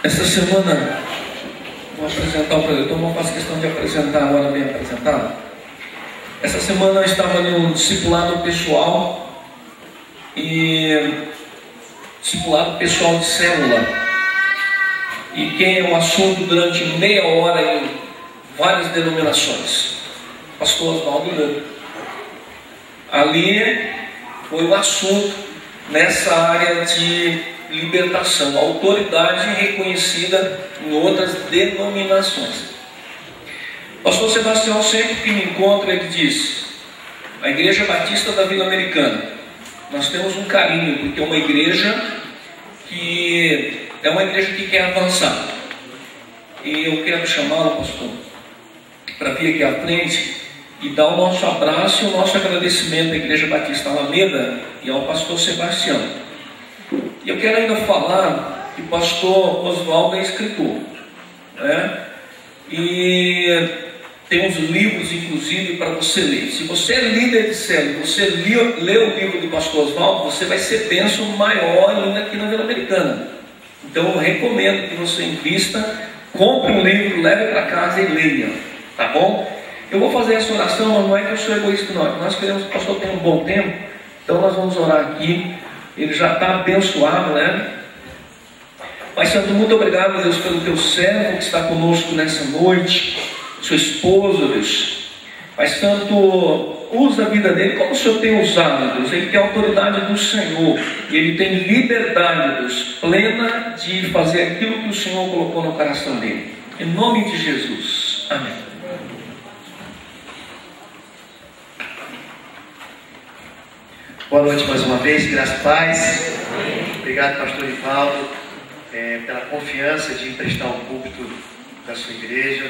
Essa semana, vou apresentar o preletor, não faço questão de apresentar agora bem apresentado. Essa semana eu estava no discipulado pessoal discipulado pessoal de célula. E quem é o assunto durante meia hora em várias denominações? Pastor Oswaldo Lobo. Ali foi o assunto nessa área de libertação, autoridade reconhecida em outras denominações. Pastor Sebastião, sempre que me encontra, ele diz: a Igreja Batista da Vila Americana, nós temos um carinho, porque é uma igreja que quer avançar. E eu quero chamá-lo, pastor, para vir aqui à frente e dar o nosso abraço e o nosso agradecimento à Igreja Batista Alameda e ao pastor Sebastião. E eu quero ainda falar que o pastor Oswaldo é escritor, né? E tem uns livros, inclusive, para você ler. Se você é líder de célula, você lê o livro do pastor Oswaldo, você vai ser bênção maior ainda aqui na Vila Americana. Então eu recomendo que você invista, compre um livro, leve para casa e leia, tá bom? Eu vou fazer essa oração, mas não é que eu sou egoísta, não. Nós queremos que o pastor tenha um bom tempo, então nós vamos orar aqui. Ele já está abençoado, né? Pai Santo, muito obrigado, Deus, pelo teu servo que está conosco nessa noite, sua esposa, Deus. Pai Santo, usa a vida dele como o Senhor tem usado, Deus. Ele tem a autoridade do Senhor e ele tem liberdade, Deus, plena de fazer aquilo que o Senhor colocou no coração dele. Em nome de Jesus. Amém. Boa noite mais uma vez, graça e paz. Obrigado, pastor Rivaldo, pela confiança de emprestar o púlpito da sua igreja.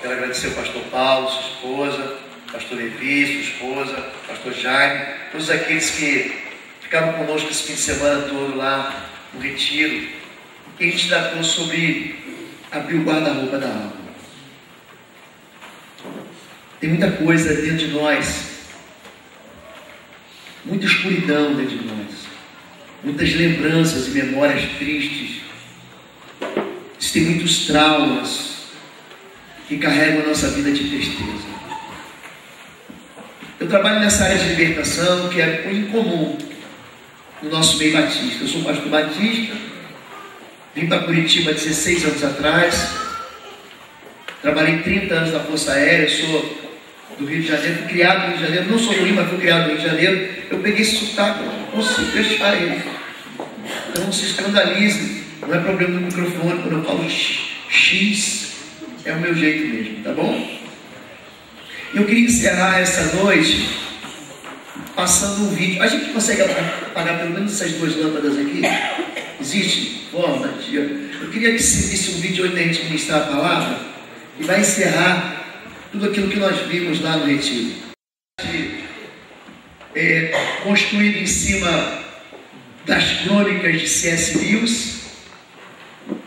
Quero agradecer ao pastor Paulo, sua esposa, pastor Levi, sua esposa, pastor Jaime, todos aqueles que ficaram conosco esse fim de semana todo lá no retiro, que a gente tratou sobre abrir o guarda-roupa da alma. Tem muita coisa dentro de nós, muita escuridão dentro de nós, muitas lembranças e memórias tristes. Existem muitos traumas que carregam a nossa vida de tristeza. Eu trabalho nessa área de libertação, que é muito incomum no nosso meio batista. Eu sou pastor batista, vim para Curitiba há 16 anos atrás, trabalhei 30 anos na Força Aérea, sou do Rio de Janeiro, fui criado no Rio de Janeiro, não sou do Rio, mas fui criado no Rio de Janeiro. Eu peguei esse sotaque, eu não consigo deixar ele. Então não se escandalize, não é problema do microfone, quando eu falo X, é o meu jeito mesmo, tá bom? Eu queria encerrar essa noite passando um vídeo. A gente consegue apagar pelo menos essas duas lâmpadas aqui? Existe forma? Eu queria que se visse um vídeo onde a gente ministrar a palavra e vai encerrar tudo aquilo que nós vimos lá no retiro. Construído em cima das crônicas de C.S. Lewis,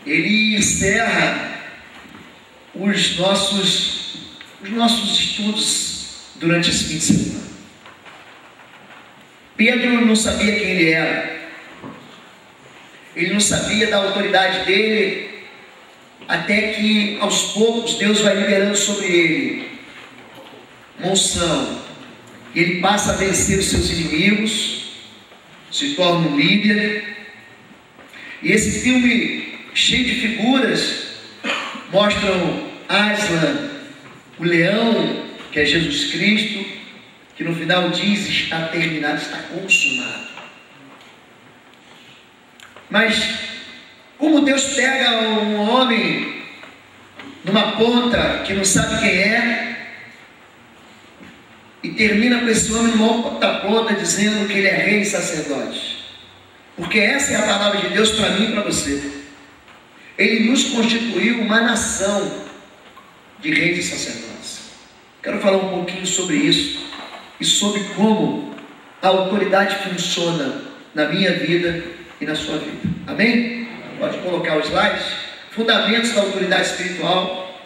ele encerra os nossos estudos durante esse fim de semana. Pedro não sabia quem ele era, ele não sabia da autoridade dele, até que aos poucos Deus vai liberando sobre ele uma unção, e ele passa a vencer os seus inimigos, se torna um líder. E esse filme, cheio de figuras, mostram Aslan, o leão, que é Jesus Cristo, que no final diz: está terminado, está consumado. Mas como Deus pega um homem numa ponta que não sabe quem é e termina com esse homem numa outra ponta dizendo que ele é rei e sacerdote. Porque essa é a palavra de Deus para mim e para você. Ele nos constituiu uma nação de reis e sacerdotes. Quero falar um pouquinho sobre isso e sobre como a autoridade funciona na minha vida e na sua vida. Amém? Pode colocar os slides. Fundamentos da autoridade espiritual.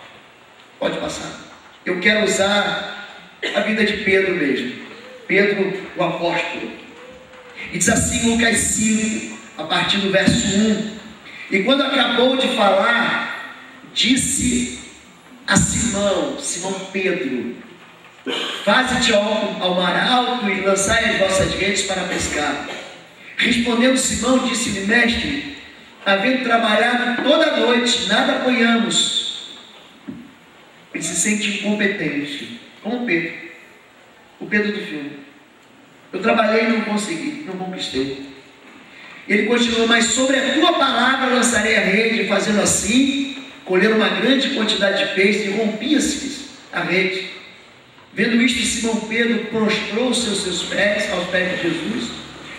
Pode passar. Eu quero usar a vida de Pedro mesmo. Pedro, o apóstolo. E diz assim, Lucas 5, a partir do verso 1. E quando acabou de falar, disse a Simão Pedro: faze-te ao mar alto e lançai as vossas redes para pescar. Respondendo Simão, disse-lhe: mestre, havendo trabalhado toda a noite, nada apanhamos. Ele se sente incompetente, como Pedro, o Pedro do filme. Eu trabalhei e não consegui, não conquistei. Ele continuou: mas sobre a tua palavra lançarei a rede. Fazendo assim, colheram uma grande quantidade de peixes e rompia-se a rede. Vendo isto, Simão Pedro prostrou-se aos pés de Jesus,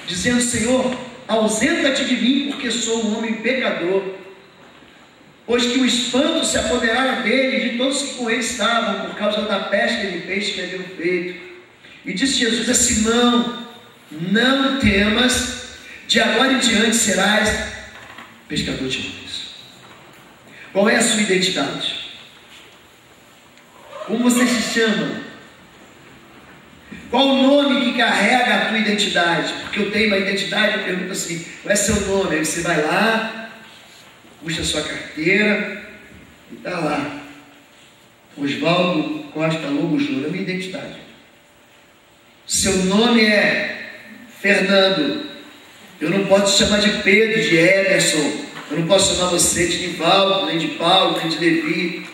dizendo: Senhor, ausenta-te de mim, porque sou um homem pecador. Pois que o espanto se apoderara dele e de todos que com ele estavam, por causa da pesca de peixe que haviam feito. E disse Jesus a Simão: não temas, de agora em diante serás pescador de homens. Qual é a sua identidade? Como você se chama? Qual o nome que carrega a tua identidade? Porque eu tenho uma identidade, eu pergunto assim: qual é seu nome? Aí você vai lá, puxa a sua carteira e está lá: Osvaldo Costa Lobo Júnior. É a minha identidade. Seu nome é Fernando. Eu não posso te chamar de Pedro, de Emerson. Eu não posso chamar você de Nivaldo, nem de Paulo, nem de Levi.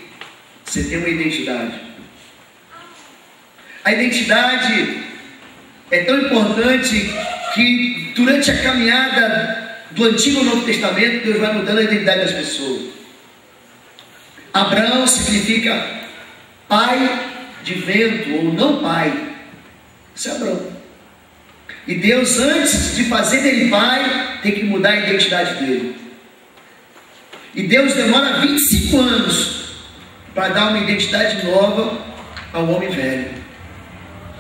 Você tem uma identidade. A identidade é tão importante que durante a caminhada do Antigo e Novo Testamento, Deus vai mudando a identidade das pessoas. Abraão significa pai de vento, ou não pai. Isso é Abraão. E Deus, antes de fazer dele pai, tem que mudar a identidade dele. E Deus demora 25 anos para dar uma identidade nova ao homem velho.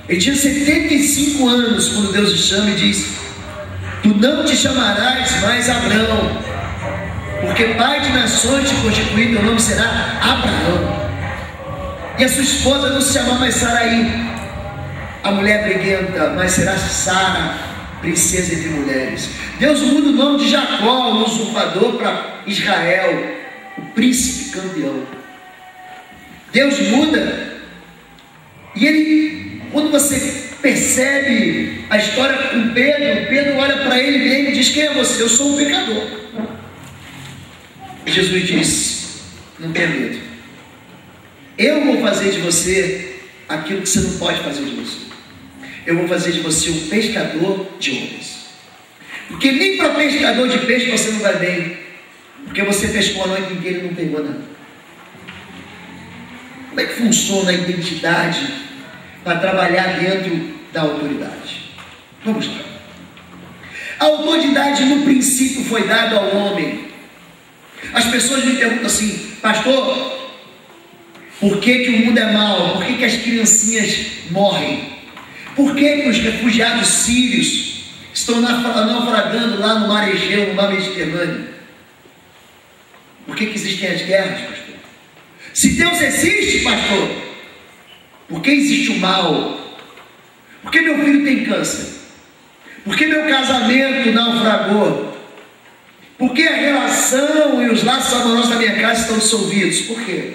Ele tinha 75 anos quando Deus o chama e diz: tu não te chamarás mais Abraão, porque pai de nações te constituí, teu nome será Abraão. E a sua esposa não se chama mais Saraí, a mulher briguenta, mas será Sara, princesa entre mulheres. Deus muda o nome de Jacó, o usurpador, para Israel, o príncipe campeão. Deus muda. E ele, quando você percebe a história com Pedro, Pedro olha para ele mesmo e diz: quem é você? Eu sou um pecador. E Jesus disse: não tenha medo, eu vou fazer de você aquilo que você não pode fazer de você. Eu vou fazer de você um pescador de homens. Porque nem para pescador de peixe você não vai bem, porque você pescou a noite inteira e não pegou nada. Como é que funciona a identidade para trabalhar dentro da autoridade? Vamos lá. A autoridade no princípio foi dada ao homem. As pessoas me perguntam assim: pastor, por que o mundo é mau? Por que as criancinhas morrem? Por que os refugiados sírios estão naufragando lá no mar Egeu, no mar Mediterrâneo? Por que existem as guerras, pastor? Se Deus existe, pastor, por que existe o mal? Por que meu filho tem câncer? Por que meu casamento naufragou? Por que a relação e os laços amorosos da minha casa estão dissolvidos? Por quê?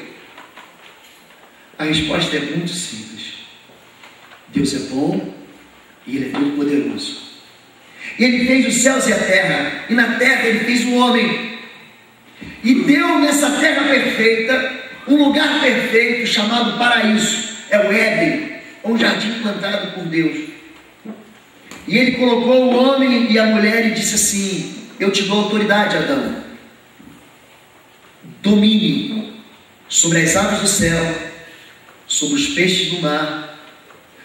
A resposta é muito simples. Deus é bom e Ele é todo poderoso. E Ele fez os céus e a terra, e na terra Ele fez o homem, e deu nessa terra perfeita um lugar perfeito chamado paraíso. É o Éden, um jardim plantado por Deus. E Ele colocou o homem e a mulher e disse assim: eu te dou autoridade, Adão, domine sobre as aves do céu, sobre os peixes do mar,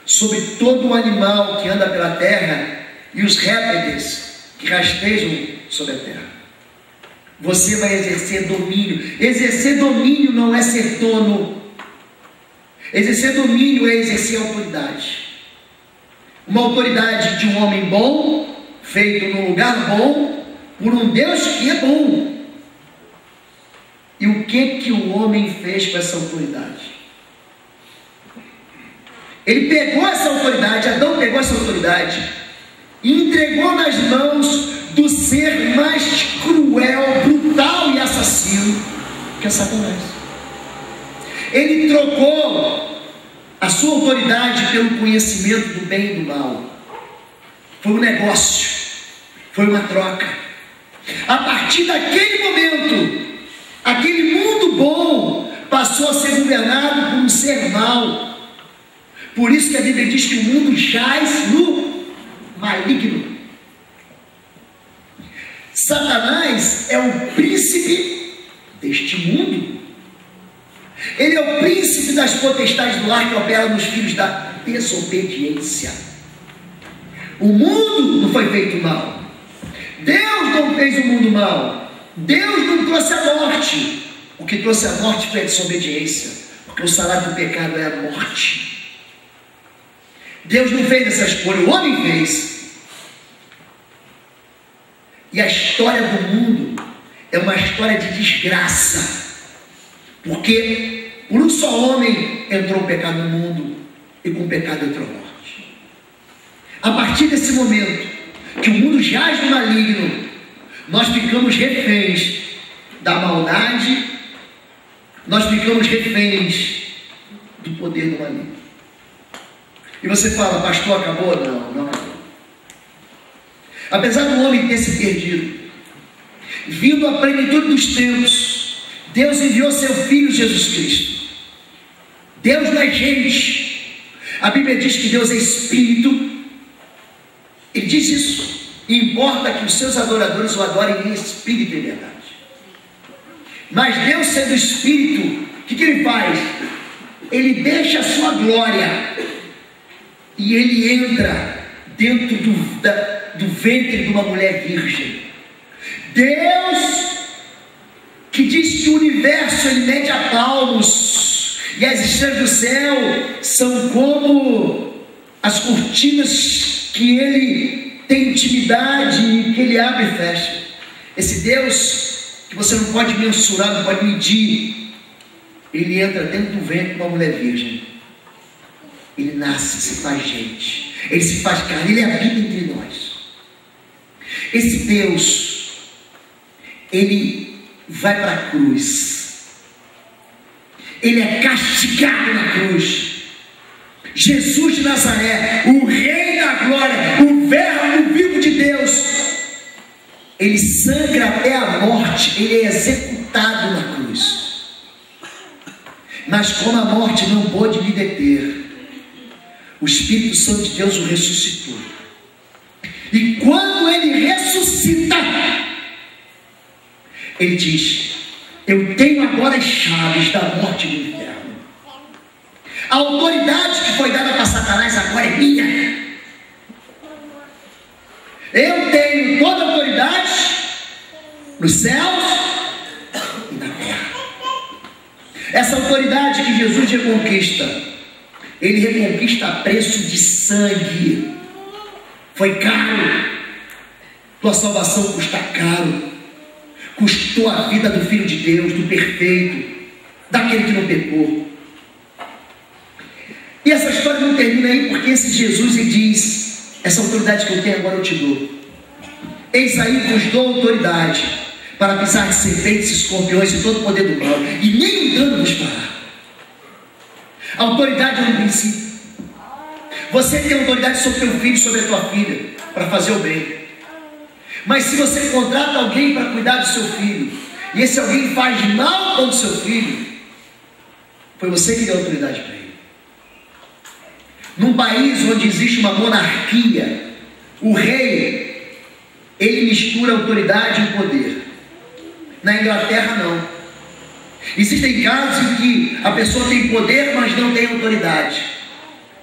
sobre todo o animal que anda pela terra e os répteis que rastejam sobre a terra. Você vai exercer domínio. Exercer domínio não é ser dono. Exercer domínio é exercer autoridade. Uma autoridade de um homem bom, feito num lugar bom, por um Deus que é bom. E o que o homem fez com essa autoridade? Ele pegou essa autoridade, Adão pegou essa autoridade e entregou nas mãos do ser mais cruel, brutal que é Satanás. Ele trocou a sua autoridade pelo conhecimento do bem e do mal. Foi um negócio, foi uma troca. A partir daquele momento, aquele mundo bom passou a ser governado por um ser mau. Por isso que a Bíblia diz que o mundo jaz no maligno. Satanás é o príncipe deste mundo. Ele é o príncipe das potestades do ar que opera nos filhos da desobediência. O mundo não foi feito mal. Deus não fez o mundo mal. Deus não trouxe a morte. O que trouxe a morte foi a desobediência, porque o salário do pecado é a morte. Deus não fez essa escolha, o homem fez. E a história do mundo é uma história de desgraça, porque por um só homem entrou o pecado no mundo, e com o pecado entrou a morte. A partir desse momento que o mundo jaz no maligno, nós ficamos reféns da maldade, nós ficamos reféns do poder do maligno. E você fala, pastor, acabou? Não, não acabou. Apesar do homem ter se perdido, vindo à plenitude dos tempos, Deus enviou seu Filho Jesus Cristo. Deus não é gente. A Bíblia diz que Deus é Espírito. Ele diz isso. E importa que os seus adoradores o adorem em Espírito e em verdade. Mas Deus, sendo Espírito, o que ele faz? Ele deixa a sua glória e ele entra dentro do ventre de uma mulher virgem. Deus, que diz que o universo ele mede a palmos, e as estrelas do céu são como as cortinas que ele tem intimidade e que ele abre e fecha. Esse Deus que você não pode mensurar, não pode medir, ele entra dentro do ventre de uma mulher virgem. Ele nasce, se faz gente, ele se faz carne, ele habita entre nós. Esse Deus, ele vai para a cruz, ele é castigado na cruz. Jesus de Nazaré, o Rei da Glória, o Verbo vivo de Deus, ele sangra até a morte, ele é executado na cruz. Mas como a morte não pôde lhe deter, o Espírito Santo de Deus o ressuscitou. E quando ele ressuscita, ele diz: eu tenho agora as chaves da morte e do inferno. A autoridade que foi dada para Satanás agora é minha. Eu tenho toda a autoridade nos céus e na terra. Essa autoridade que Jesus reconquista, ele reconquista a preço de sangue. Foi caro. Tua salvação custa caro. Custou a vida do Filho de Deus, do perfeito, daquele que não pecou. E essa história não termina aí, porque esse Jesus, ele diz: essa autoridade que eu tenho agora eu te dou. Eis aí vos dou autoridade para pisar de serpentes, escorpiões e todo o poder do mal, e nem um dano vos fará. A autoridade é um princípio. Você tem autoridade sobre teu filho, sobre a tua filha, para fazer o bem. Mas se você contrata alguém para cuidar do seu filho, e esse alguém faz mal contra o seu filho, foi você que deu autoridade para ele. Num país onde existe uma monarquia, o rei, ele mistura autoridade e poder. Na Inglaterra não. Existem casos em que a pessoa tem poder, mas não tem autoridade.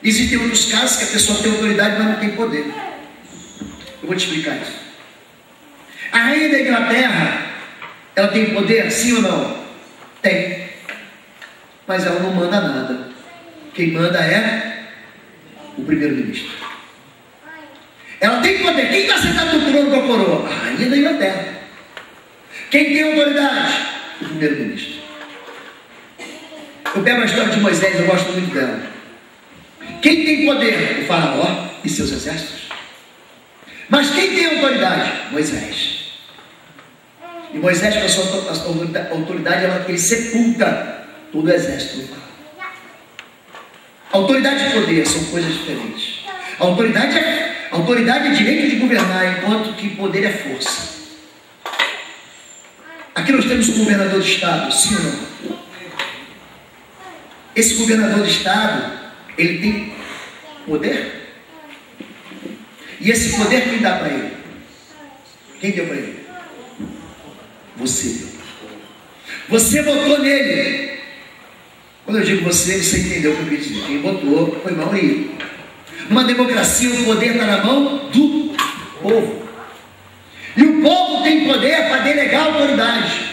Existem outros casos que a pessoa tem autoridade, mas não tem poder. Eu vou te explicar isso. A rainha da Inglaterra, ela tem poder, sim ou não? Tem. Mas ela não manda nada. Quem manda é o primeiro-ministro. Ela tem poder. Quem está sentado no trono com a coroa? A rainha da Inglaterra. Quem tem autoridade? O primeiro-ministro. Eu pego a história de Moisés, eu gosto muito dela. Quem tem poder? O faraó e seus exércitos. Mas quem tem autoridade? Moisés. E Moisés, com a sua autoridade, ele sepulta todo o exército. Autoridade e poder são coisas diferentes. Autoridade é direito de governar, enquanto que poder é força. Aqui nós temos um governador de estado, sim ou não? Esse governador de estado, ele tem poder? E esse poder quem dá para ele? Quem deu para ele? Você deu. Você votou nele. Quando eu digo você entendeu o que eu quis dizer. Quem votou foi a maioria. Numa democracia, o poder está na mão do povo. E o povo tem poder para delegar autoridade.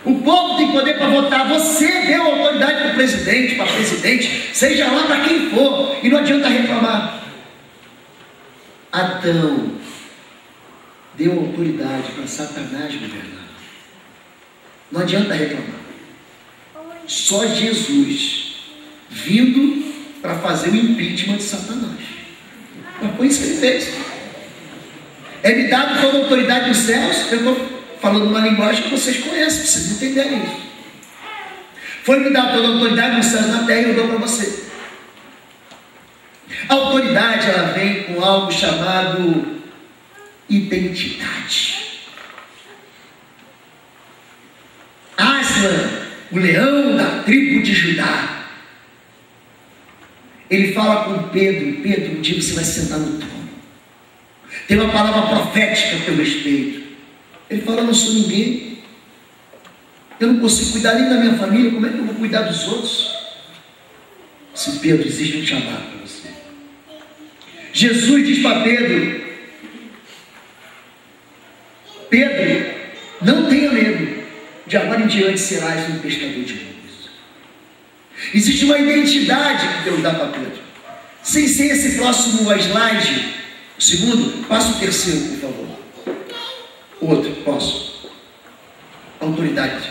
O povo tem poder para votar. Você deu autoridade para o presidente, para presidente, seja lá para quem for. E não adianta reclamar. Adão deu autoridade para Satanás governar. Não adianta reclamar. Só Jesus vindo para fazer o impeachment de Satanás. Mas foi isso que ele fez. É-me dado toda a autoridade dos céus. Eu estou falando uma linguagem que vocês conhecem, vocês entenderem isso. Foi-me dado toda a autoridade dos céus e na terra, eu dou para você. A autoridade, ela vem com algo chamado identidade. Aslan, o leão da tribo de Judá, ele fala com Pedro: Pedro, um dia você vai sentar no trono. Tem uma palavra profética a teu respeito. Ele fala: eu não sou ninguém. Eu não consigo cuidar nem da minha família. Como é que eu vou cuidar dos outros? Se Pedro, existe um chamado para você. Jesus diz para Pedro: Pedro, não tenha medo. De agora em diante serás um pescador de homens. Existe uma identidade que Deus dá para Pedro. Sem ser esse próximo slide, o segundo, passa o terceiro, por favor. Outro, posso. Autoridade.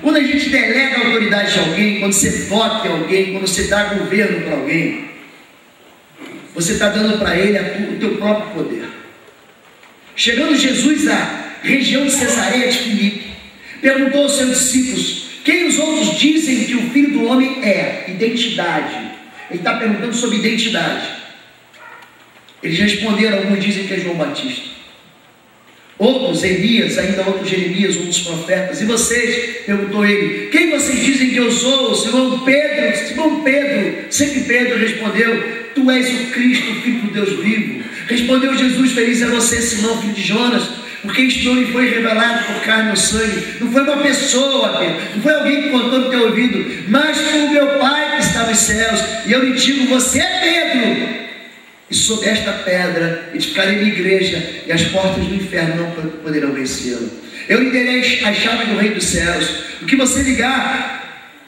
Quando a gente delega a autoridade a alguém, quando você vota em alguém, quando você dá governo para alguém, você está dando para ele o teu próprio poder. Chegando Jesus à região de Cesareia de Filipe, perguntou aos seus discípulos: quem os outros dizem que o Filho do Homem é? Identidade. Ele está perguntando sobre identidade. Eles responderam: alguns dizem que é João Batista, outros Elias, ainda outros Jeremias, outros profetas. E vocês? Perguntou ele: quem vocês dizem que eu sou? Simão Pedro. Simão Pedro, sempre Pedro respondeu: tu és o Cristo, o Filho do Deus vivo. Respondeu Jesus: feliz é você, Simão, filho de Jonas, porque isto não lhe foi revelado por carne ou sangue. Não foi uma pessoa, Pedro, não foi alguém que contou no teu ouvido, mas foi o meu Pai que está nos céus. E eu lhe digo: você é Pedro, e sobre esta pedra edificarei minha igreja, e as portas do inferno não poderão vencê-la. Eu lhe darei a chave do reino dos céus. O que você ligar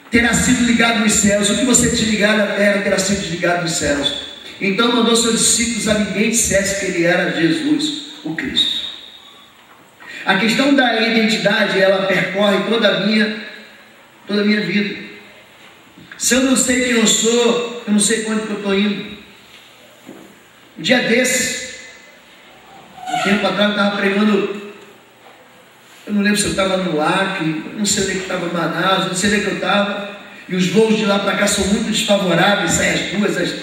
terá sido ligado nos céus, o que você desligar na terra terá sido desligado nos céus. Então mandou seus discípulos a ninguém dissesse que ele era Jesus, o Cristo. A questão da identidade, ela percorre toda a minha vida. Se eu não sei quem eu sou, eu não sei para onde que eu estou indo. Um dia desse, um tempo atrás, eu estava pregando. Eu não lembro se eu estava no Acre, não sei onde que estava em Manaus, não sei onde que eu estava. E os voos de lá para cá são muito desfavoráveis, saem às 2, às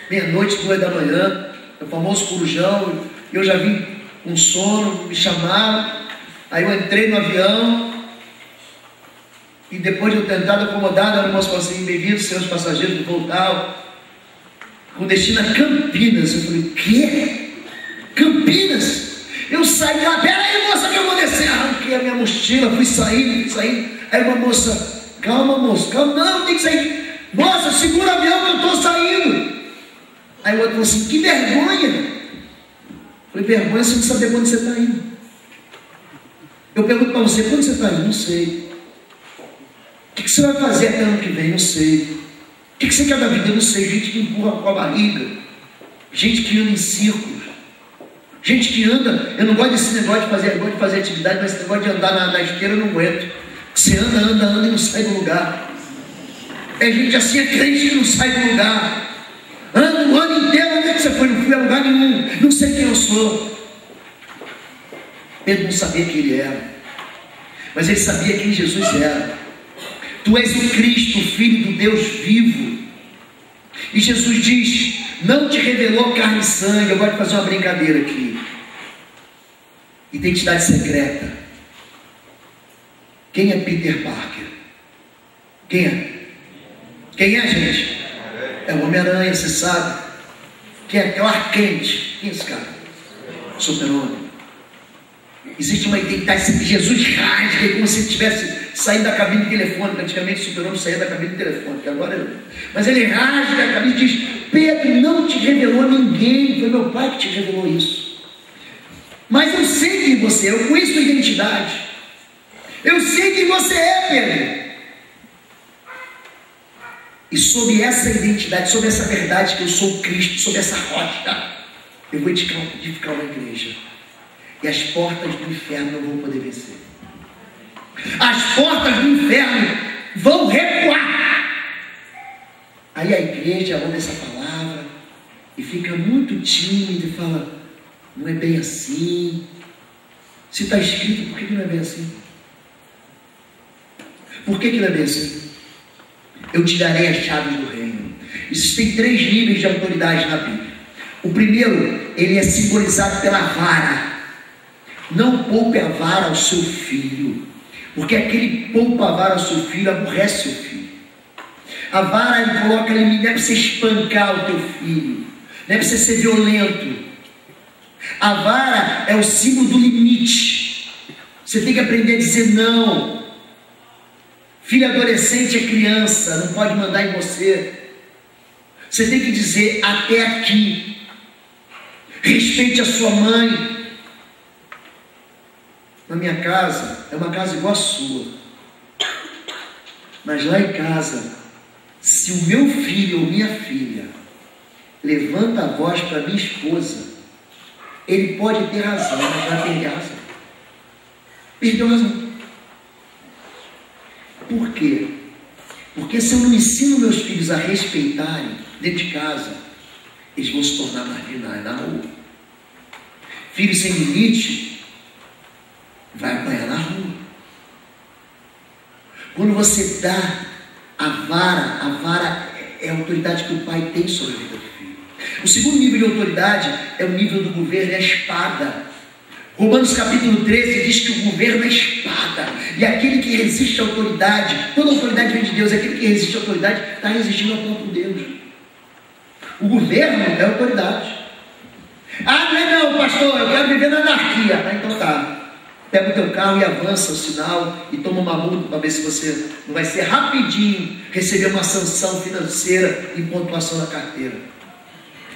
meia-noite, 2 da manhã, o famoso corujão. E eu já vim com sono, me chamaram. Aí eu entrei no avião, e depois de eu ter entrado acomodado, a moça falou assim: bem-vindos, senhores passageiros do voo tal, com destino a Campinas. Eu falei: quê? Campinas? Eu saí lá: pera aí, moça, que eu vou descer. Arranquei a minha mochila, fui saindo. Aí uma moça: calma, moço, calma, não, tem que sair. Moça, segura o avião que eu estou saindo. Aí o outro falou assim: que vergonha. Eu falei: vergonha você não saber quando você está indo. Eu pergunto para você: quando você está indo? Não sei. O que você vai fazer até ano que vem? Não sei. O que você quer da vida? Não sei. Gente que empurra com a barriga, gente que anda em círculos, gente que anda. Eu não gosto desse negócio de fazer, eu gosto de fazer atividade, mas esse negócio de andar na esteira eu não aguento. Você anda e não sai do lugar. É gente assim, é crente que não sai do lugar. Anda o ano inteiro. Onde é que você foi? Não fui a lugar nenhum. Não sei quem eu sou. Pedro não sabia quem ele era. mas ele sabia quem Jesus era. Tu és o Cristo, o Filho do Deus vivo. E Jesus diz: não te revelou carne e sangue. Eu gosto de fazer uma brincadeira aqui. Identidade secreta. Quem é Peter Parker? Quem é? Quem é, gente? É o Homem-Aranha, você sabe. Quem é? Clark Kent. Quem é esse cara? Super-Homem. Existe uma identidade. Jesus rasga, é como se ele tivesse saído da cabine telefônica. Antigamente o Super-Homem saía da cabine telefônica, agora. Mas ele rasga a cabine e diz: Pedro, não te revelou ninguém, foi meu pai que te revelou isso. Mas eu sei quem você é, eu conheço a identidade. Eu sei quem você é, Pedro. E sob essa identidade, sob essa verdade que eu sou Cristo, sob essa rocha, eu vou edificar uma igreja. E as portas do inferno não vão poder vencer. As portas do inferno vão recuar. Aí a igreja ouve essa palavra e fica muito tímida e fala: não é bem assim. Se está escrito, por que não é bem assim? Por que não é bem assim? Eu te darei as chaves do reino. Existem 3 níveis de autoridade na Bíblia. O primeiro, ele é simbolizado pela vara. Não poupe a vara ao seu filho, porque aquele que poupa a vara ao seu filho aborrece seu filho. A vara, ele coloca ali, não é para você espancar o teu filho, não é para você ser violento. A vara é o símbolo do limite. Você tem que aprender a dizer não. Filho adolescente é criança, não pode mandar em você. Você tem que dizer até aqui. Respeite a sua mãe. Na minha casa, é uma casa igual a sua. Mas lá em casa, se o meu filho ou minha filha levanta a voz para minha esposa, ele pode ter razão, mas vai perder a razão. Perdeu a razão. Por quê? Porque se eu não ensino meus filhos a respeitarem dentro de casa, eles vão se tornar marginais na rua. Filho sem limite vai apanhar na rua. Quando você dá a vara é a autoridade que o pai tem sobre a vida do filho. O segundo nível de autoridade é o nível do governo, é a espada. Romanos capítulo 13 diz que o governo é espada. E aquele que resiste à autoridade, toda autoridade vem de Deus, aquele que resiste à autoridade está resistindo ao próprio Deus. O governo é autoridade. Ah, não, pastor, eu quero viver na anarquia. Ah, então tá. Pega o teu carro e avança o sinal e toma uma multa para ver se você não vai ser rapidinho receber uma sanção financeira e pontuação na carteira.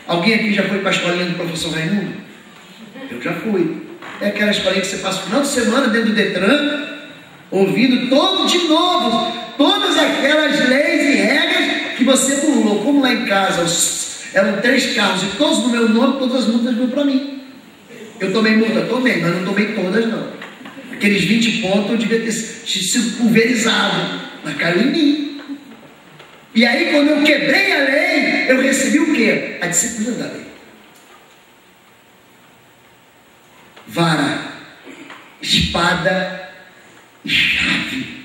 Alguém aqui já foi para a escolinha do professor Raimundo? Eu já fui. É aquela escolinha que você passa o final de semana dentro do Detran, ouvindo todo de novo, todas aquelas leis e regras que você burlou. Como lá em casa eram 3 carros e todos no meu nome, todas as multas vinham para mim. Eu tomei multa? Tomei, mas não tomei todas não. Aqueles 20 pontos eu devia ter sido pulverizado, mas caiu em mim. E aí quando eu quebrei a lei, eu recebi o quê? A disciplina da lei. Vara, espada e chave.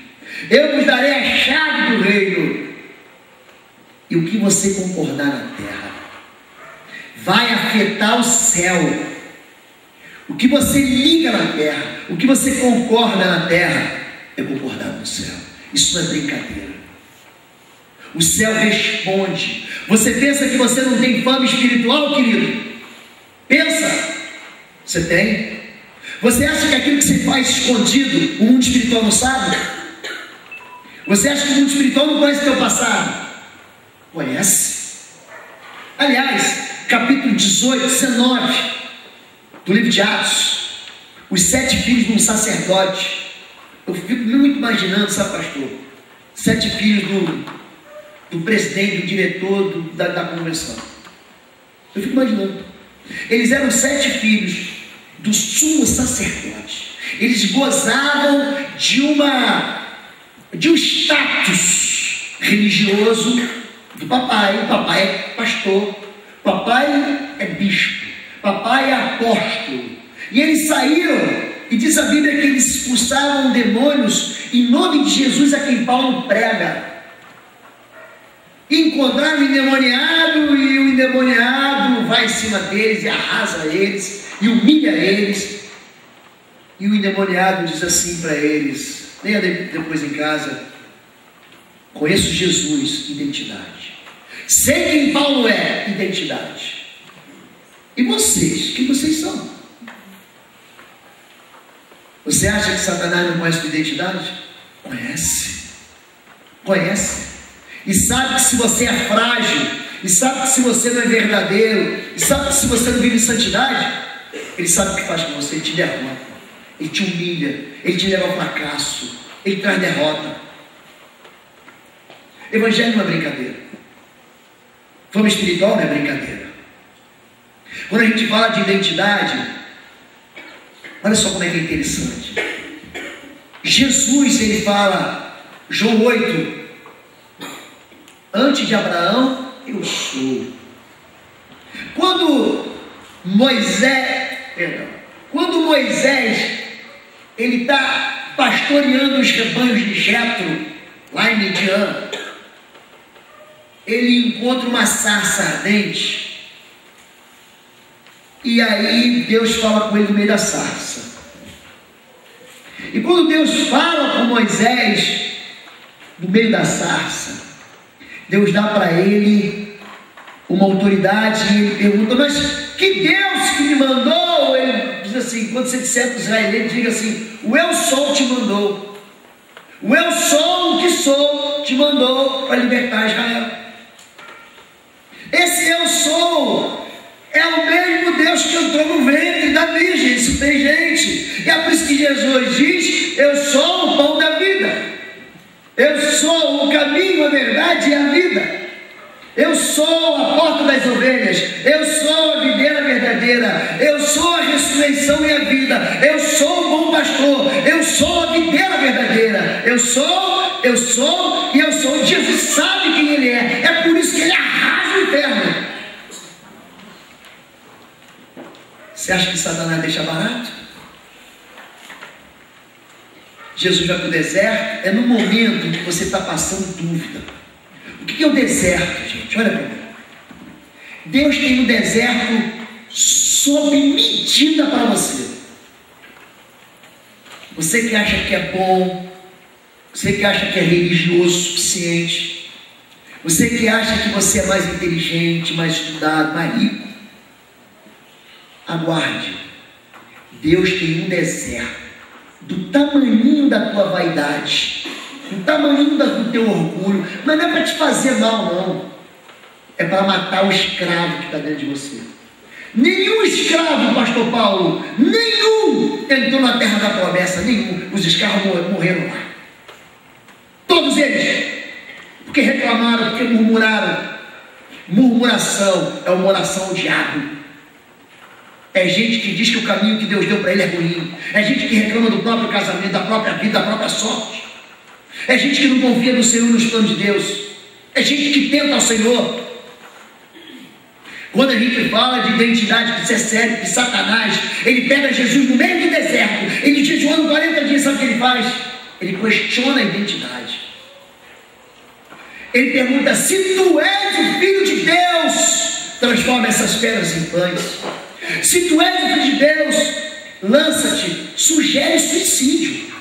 Eu vos darei a chave do reino. E o que você concordar na terra vai afetar o céu. O que você liga na terra, o que você concorda na terra, é concordado no céu. Isso não é brincadeira. O céu responde. Você pensa que você não tem fama espiritual, querido? Pensa. Você tem? Você acha que aquilo que você faz escondido, o mundo espiritual não sabe? Você acha que o mundo espiritual não conhece o teu passado? Conhece. Aliás, capítulo 18, 19 do livro de Atos, os 7 filhos de um sacerdote. Eu fico muito imaginando, sabe, pastor? 7 filhos do presidente, do diretor da convenção. Eu fico imaginando. Eles eram 7 filhos do sumo sacerdote. Eles gozavam de um status religioso do papai. O papai é pastor, papai é bispo, papai é apóstolo. E eles saíram, e diz a Bíblia que eles expulsavam demônios em nome de Jesus a quem Paulo prega. Encontraram o endemoniado e o endemoniado vai em cima deles e arrasa eles e humilha eles. E o endemoniado diz assim para eles, leia depois em casa: conheço Jesus, identidade. Sei quem Paulo é, identidade. E vocês, quem vocês são? Você acha que Satanás não conhece sua identidade? Conhece. Conhece. E sabe que se você é frágil, e sabe que se você não é verdadeiro, e sabe que se você não vive em santidade, ele sabe o que faz com você, ele te derrota, ele te humilha, ele te leva ao fracasso, ele traz derrota. Evangelho não é brincadeira. Fama espiritual não é brincadeira. Quando a gente fala de identidade, olha só como é que é interessante. Jesus, ele fala, João 8, antes de Abraão, eu sou. Quando Moisés, ele está pastoreando os rebanhos de Jetro, lá em Midian, ele encontra uma sarça ardente, e aí Deus fala com ele no meio da sarça. E quando Deus fala com Moisés no meio da sarça, Deus dá para ele uma autoridade, e ele pergunta: mas que Deus que me mandou? Ele diz assim, quando você disser para os israelitas, diga assim: o eu sou te mandou. O eu sou o que sou te mandou para libertar Israel. Esse eu sou é o mesmo Deus que entrou no ventre da Virgem, se fez gente. E é por isso que Jesus diz: eu sou o pão da vida. Eu sou o caminho, a verdade e a vida. Eu sou a porta das ovelhas. Eu sou a videira verdadeira. Eu sou a ressurreição e a vida. Eu sou o bom pastor. Eu sou a videira verdadeira. Eu sou e eu sou. Jesus sabe quem ele é. É por isso que ele arrasa o inferno. Você acha que Satanás deixa barato? Jesus vai para o deserto, é no momento em que você está passando dúvida. O que é o deserto, gente? Olha para mim. Deus tem um deserto sob medida para você. Você que acha que é bom, você que acha que é religioso o suficiente, você que acha que você é mais inteligente, mais estudado, mais rico, aguarde. Deus tem um deserto do tamanhinho da tua vaidade, do tamanhinho do teu orgulho, mas não é para te fazer mal, não. É para matar o escravo que está dentro de você. Nenhum escravo, pastor Paulo, nenhum entrou na terra da promessa, nenhum. Os escravos morreram lá. Todos eles, porque reclamaram, porque murmuraram. Murmuração é uma oração ao diabo. É gente que diz que o caminho que Deus deu para ele é ruim. É gente que reclama do próprio casamento, da própria vida, da própria sorte. É gente que não confia no Senhor, nos planos de Deus. É gente que tenta ao Senhor. Quando a gente fala de identidade, que isso é sério, que Satanás, ele pega Jesus no meio do deserto, ele jejuando 40 dias, sabe o que ele faz? Ele questiona a identidade. Ele pergunta: se tu és o Filho de Deus, transforma essas pedras em pães. Se tu és o Filho de Deus, lança-te, sugere suicídio.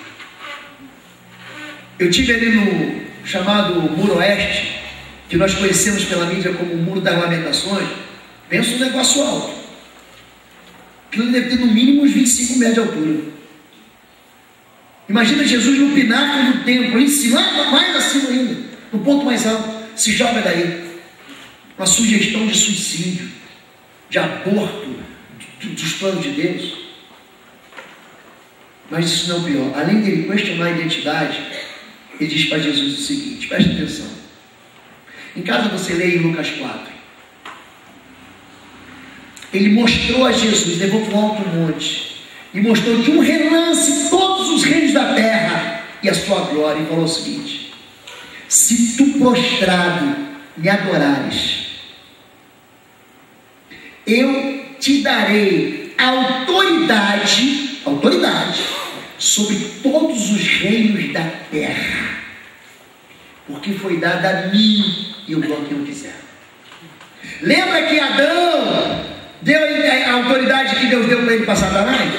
Eu tive ali no chamado Muro Oeste, que nós conhecemos pela mídia como o Muro das Lamentações. Pensa um negócio alto. Aquilo deve ter no mínimo uns 25 metros de altura. Imagina Jesus no pináculo do templo, em cima, mais acima ainda, no ponto mais alto, se joga daí. Uma sugestão de suicídio, de aborto, dos planos de Deus. Mas isso não é o pior. Além dele questionar a identidade, ele diz para Jesus o seguinte: preste atenção. Em casa você lê em Lucas 4. Ele mostrou a Jesus, levou para um alto monte, e mostrou de um relance todos os reinos da terra e a sua glória, e falou o seguinte: se tu prostrado me adorares, eu te darei autoridade sobre todos os reinos da terra, porque foi dada a mim e eu dou a quem eu quiser. Lembra que Adão deu a autoridade que Deus deu para ele para Satanás?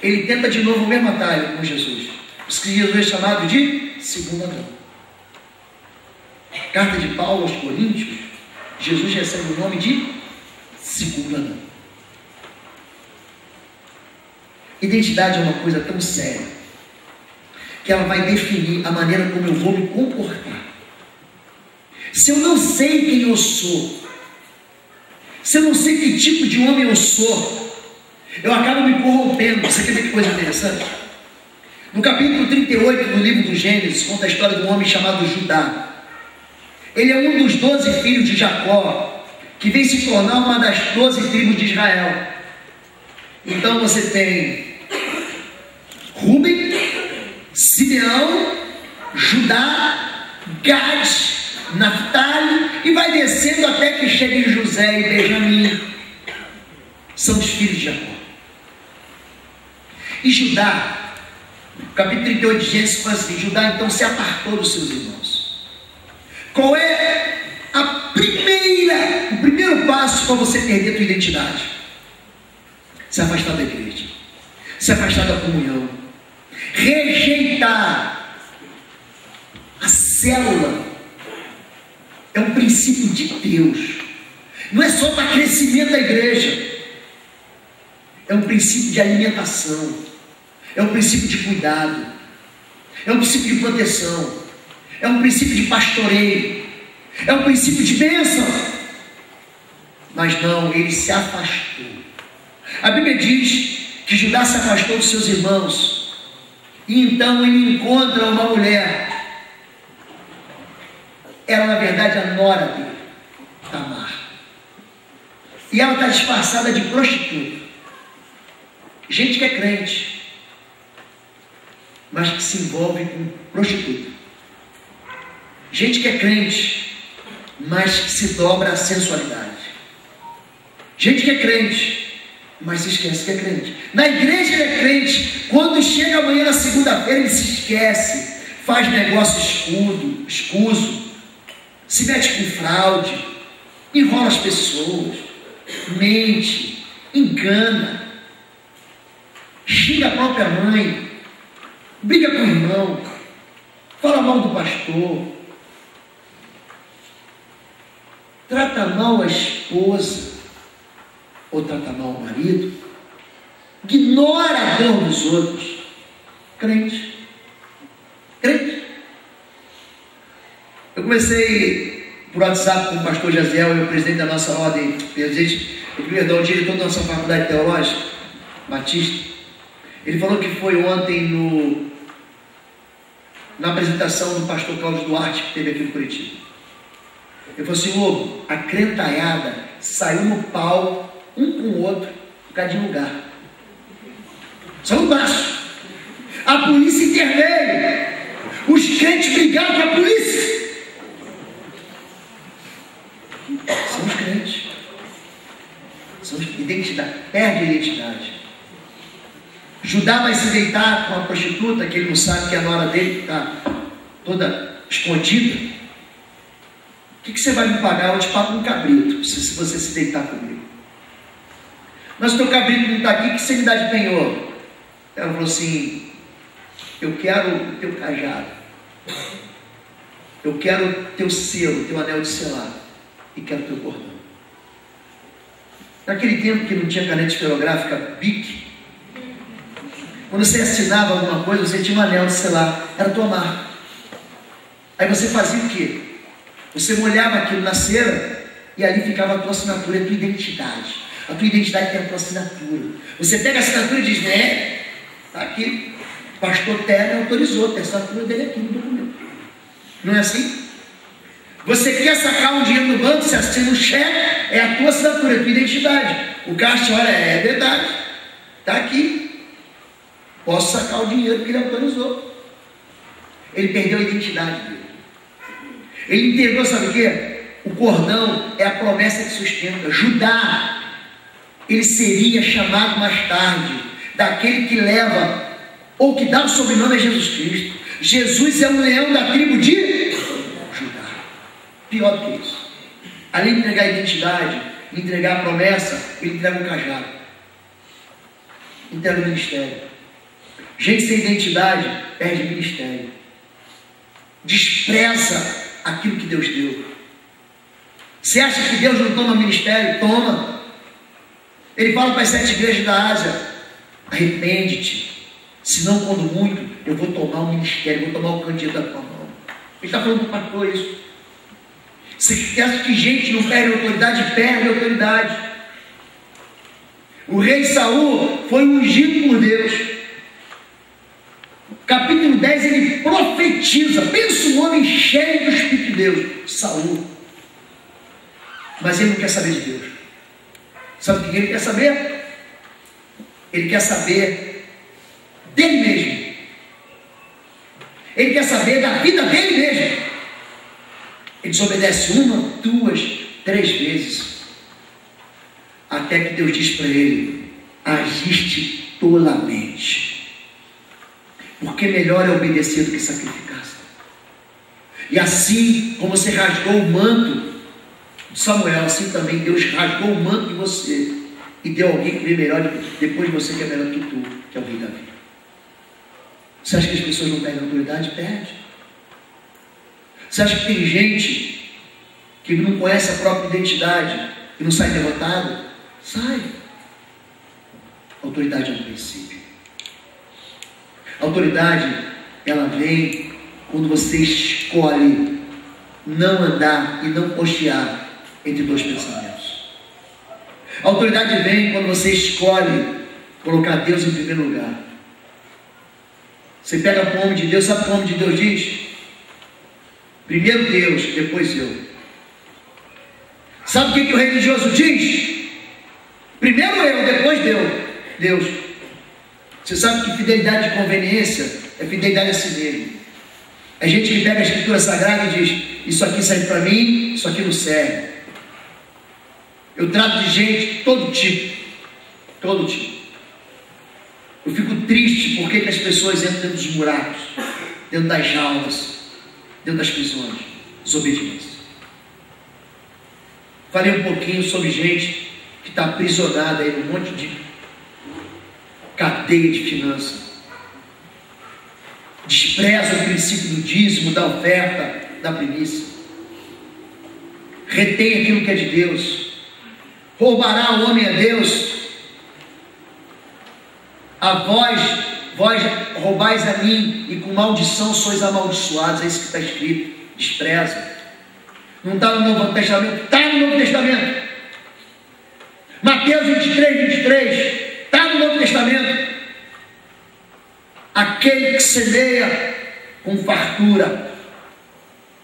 Ele tenta de novo o mesmo atalho com Jesus. Por isso que Jesus é chamado de segundo Adão. Carta de Paulo aos Coríntios, Jesus recebe o nome de segundo Adão. Identidade é uma coisa tão séria que ela vai definir a maneira como eu vou me comportar. Se eu não sei quem eu sou, se eu não sei que tipo de homem eu sou, eu acabo me corrompendo. Você quer ver que coisa interessante? No capítulo 38 do livro do Gênesis, conta a história de um homem chamado Judá. Ele é um dos 12 filhos de Jacó, que vem se tornar uma das 12 tribos de Israel. Então você tem Rúben, Simeão, Judá, Gad, Naftali, e vai descendo até que chega em José e Benjamim. São os filhos de Jacó. E Judá, capítulo 38 de Gênesis, fala assim: Judá então se apartou dos seus irmãos. Qual é o primeiro passo para você perder a tua identidade? Se afastar da igreja, se afastar da comunhão, rejeitar a célula. É um princípio de Deus, não é só para crescimento da igreja, é um princípio de alimentação, é um princípio de cuidado, é um princípio de proteção, é um princípio de pastoreio, é um princípio de bênção. Mas não, ele se afastou. A Bíblia diz que Judá se afastou dos seus irmãos, e então ele encontra uma mulher. Ela, na verdade, é a nora dele, Tamar. E ela está disfarçada de prostituta. Gente que é crente, mas que se envolve com prostituta. Gente que é crente, mas que se dobra à sensualidade. Gente que é crente, mas se esquece que é crente. Na igreja ele é crente. Quando chega amanhã na segunda-feira, ele se esquece. Faz negócio escuso. Se mete com fraude, enrola as pessoas, mente, engana, xinga a própria mãe, briga com o irmão, fala mal do pastor, trata mal a esposa, ou trata mal o marido, ignora a dor dos outros. Crente. Eu comecei por WhatsApp com o pastor Jaziel, o presidente da nossa ordem, o diretor da nossa faculdade teológica, Batista. Ele falou que foi ontem na apresentação do pastor Cláudio Duarte, que teve aqui no Curitiba. Ele falou assim: Lobo, a crentaiada saiu no pau, um com o outro, por causa de lugar. Saiu no braço. A polícia interveio. Os crentes brigaram com a polícia. São os crentes. São os identidade. Perde a identidade. Judá vai se deitar com a prostituta, que ele não sabe que a nora dele está toda escondida. O que você vai me pagar? Eu te pago um cabrito, se você se deitar comigo. Mas o teu cabrito não está aqui, o que você me dá de penhor? Ela falou assim: eu quero o teu cajado, eu quero o teu selo, o teu anel de selar, e quero o teu cordão. Naquele tempo que não tinha caneta esferográfica BIC, quando você assinava alguma coisa, você tinha um anel de selar, era a tua marca. Aí você fazia o quê? Você molhava aquilo na cera e ali ficava a tua assinatura, a tua identidade. A tua identidade tem a tua assinatura. Você pega a assinatura e diz: né, está aqui. O pastor Terra autorizou, tem a assinatura dele aqui no documento. Não é assim? Você quer sacar um dinheiro no banco, você assina um cheque, é a tua assinatura, a tua identidade. O caixa olha: é verdade, está aqui. Posso sacar o dinheiro porque ele autorizou. Ele perdeu a identidade dele. Ele entendeu, sabe o quê? O cordão é a promessa que sustenta. Judá, ele seria chamado mais tarde daquele que leva ou que dá o sobrenome é Jesus Cristo. Jesus é um leão da tribo de Judá. Pior do que isso. Além de entregar a identidade, de entregar a promessa, ele entrega um cajado. Entrega o ministério. Gente sem identidade perde ministério. Despreza aquilo que Deus deu. Você acha que Deus não toma ministério? Toma. Ele fala para as 7 igrejas da Ásia: arrepende-te, senão quando muito eu vou tomar o ministério, vou tomar o candeeiro da tua mão. Ele está falando para o pastor isso. Você acha que gente não perde autoridade? Perde autoridade. O rei Saul foi ungido por Deus. Capítulo 10 ele profetiza. Pensa um homem cheio do Espírito de Deus, Saul. Mas ele não quer saber de Deus. Sabe o que ele quer saber? Ele quer saber dele mesmo. Ele quer saber da vida dele mesmo. Ele desobedece 1, 2, 3 vezes. Até que Deus diz para ele: agiste tolamente. Porque melhor é obedecer do que sacrificar. E assim como você rasgou o manto de Samuel, assim também Deus rasgou o manto de você e deu alguém que veio melhor depois de você, que é melhor que tu, que é o rei Davi. Você acha que as pessoas não perdem autoridade? Perde. Você acha que tem gente que não conhece a própria identidade e não sai derrotado? Sai. Autoridade é um princípio. A autoridade, ela vem quando você escolhe não andar e não cochear entre 2 pensamentos. A autoridade vem quando você escolhe colocar Deus em primeiro lugar. Você pega a fome de Deus, sabe o que a fome de Deus diz? Primeiro Deus, depois eu. Sabe o que o religioso diz? Primeiro eu, depois Deus. Você sabe que fidelidade de conveniência é fidelidade a si mesmo. É gente que pega a Escritura Sagrada e diz: isso aqui serve para mim, isso aqui não serve. Eu trato de gente de todo tipo. Todo tipo. Eu fico triste porque que as pessoas entram dentro dos buracos, dentro das jaulas, dentro das prisões. Desobediência. Falei um pouquinho sobre gente que está aprisionada aí num monte de cadeia de finanças. Despreza o princípio do dízimo, da oferta, da primícia. Retém aquilo que é de Deus. Roubará o homem a Deus. A vós roubais a mim, e com maldição sois amaldiçoados. É isso que está escrito. Despreza. Não está no Novo Testamento? Está no Novo Testamento. Mateus 23. Está no Novo Testamento. Aquele que semeia com fartura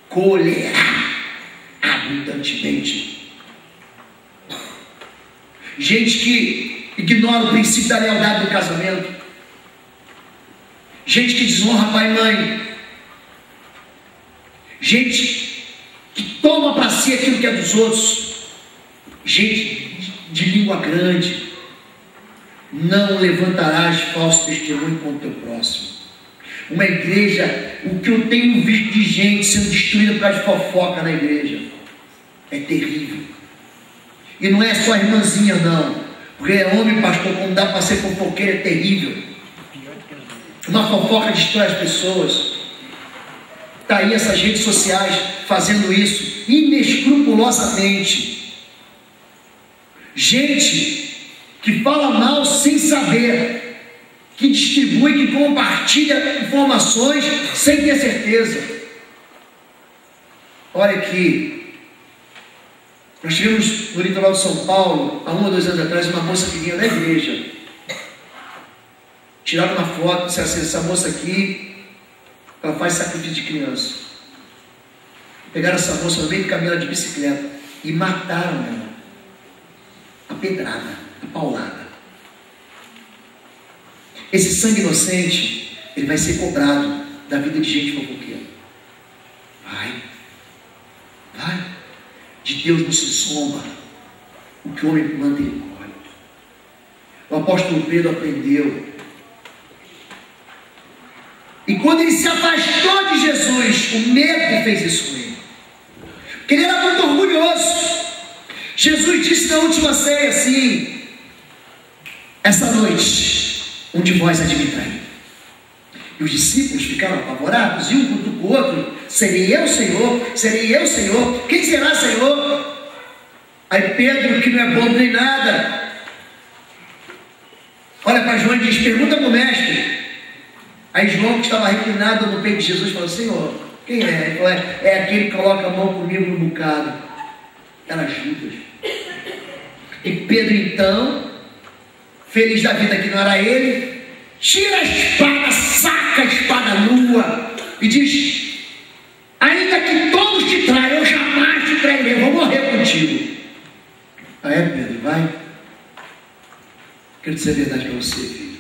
colherá abundantemente. Gente que ignora o princípio da lealdade do casamento. Gente que desonra pai e mãe. Gente que toma para si aquilo que é dos outros. Gente de língua grande. Não levantarás falso testemunho contra o teu próximo. Uma igreja, o que eu tenho visto de gente sendo destruída por causa de fofoca na igreja é terrível. E não é só a irmãzinha não, porque é homem, pastor, como dá para ser fofoqueiro, é terrível. Uma fofoca destrói as pessoas. Está aí essas redes sociais fazendo isso inescrupulosamente. Gente que fala mal sem saber, que distribui, que compartilha informações sem ter certeza. Olha aqui, nós tivemos no litoral de São Paulo, há 1 ou 2 anos atrás, uma moça que vinha da igreja. Tiraram uma foto, disseram assim: essa moça aqui, ela faz sacrifício de criança. Pegaram essa moça no meio do caminho de bicicleta e mataram ela, a pedrada, a paulada. Esse sangue inocente, ele vai ser cobrado da vida de gente fofoqueira. Vai. De Deus não se zomba. O que o homem planta, ele colhe. O apóstolo Pedro aprendeu E quando ele se afastou de Jesus, o medo fez isso com ele. Porque ele era muito orgulhoso. Jesus disse na última ceia assim: essa noite, um de vós há de me trair. E os discípulos ficaram apavorados, e um contra o outro: serei eu, Senhor? Serei eu, Senhor? Quem será, Senhor? Aí Pedro, que não é bobo nem nada, olha para João e diz: pergunta para o mestre. Aí João, que estava reclinado no peito de Jesus, falou: Senhor, quem é? Ele falou: é aquele que coloca a mão comigo no bocado. Era Judas. E Pedro, então, feliz da vida que não era ele, tira a espada, saca a espada nua e diz: ainda que todos te traiam, eu jamais te trairei, eu vou morrer contigo. Ah, é, Pedro? Vai. Quero dizer a verdade para você, filho.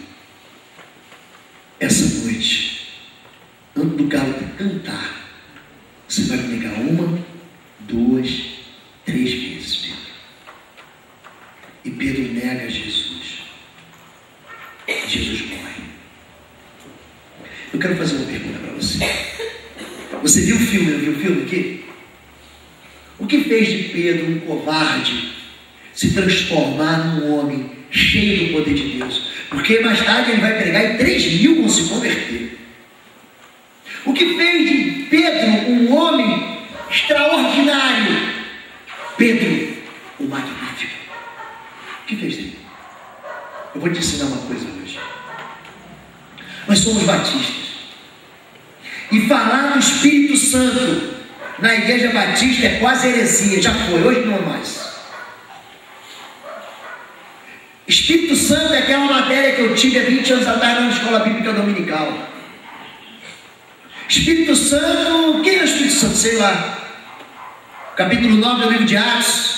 Essa noite, antes do galo cantar, você vai me negar 1, 2, 3 vezes, Pedro. E Pedro nega Jesus. Jesus morre. Eu quero fazer uma pergunta para você. Você viu o filme? Não viu o filme aqui? O que fez de Pedro, um covarde, se transformar num homem cheio do poder de Deus? Porque mais tarde ele vai pregar e 3.000 vão se converter. O que fez de Pedro um homem extraordinário? Pedro, o magnífico. O que fez dele? Eu vou te ensinar uma coisa hoje. Nós somos batistas. E falar do Espírito Santo na igreja batista é quase heresia. Já foi, hoje não é mais. Espírito Santo é aquela matéria que eu tive há 20 anos atrás na escola bíblica dominical. Espírito Santo, quem é o Espírito Santo? Sei lá. Capítulo 9 do livro de Atos.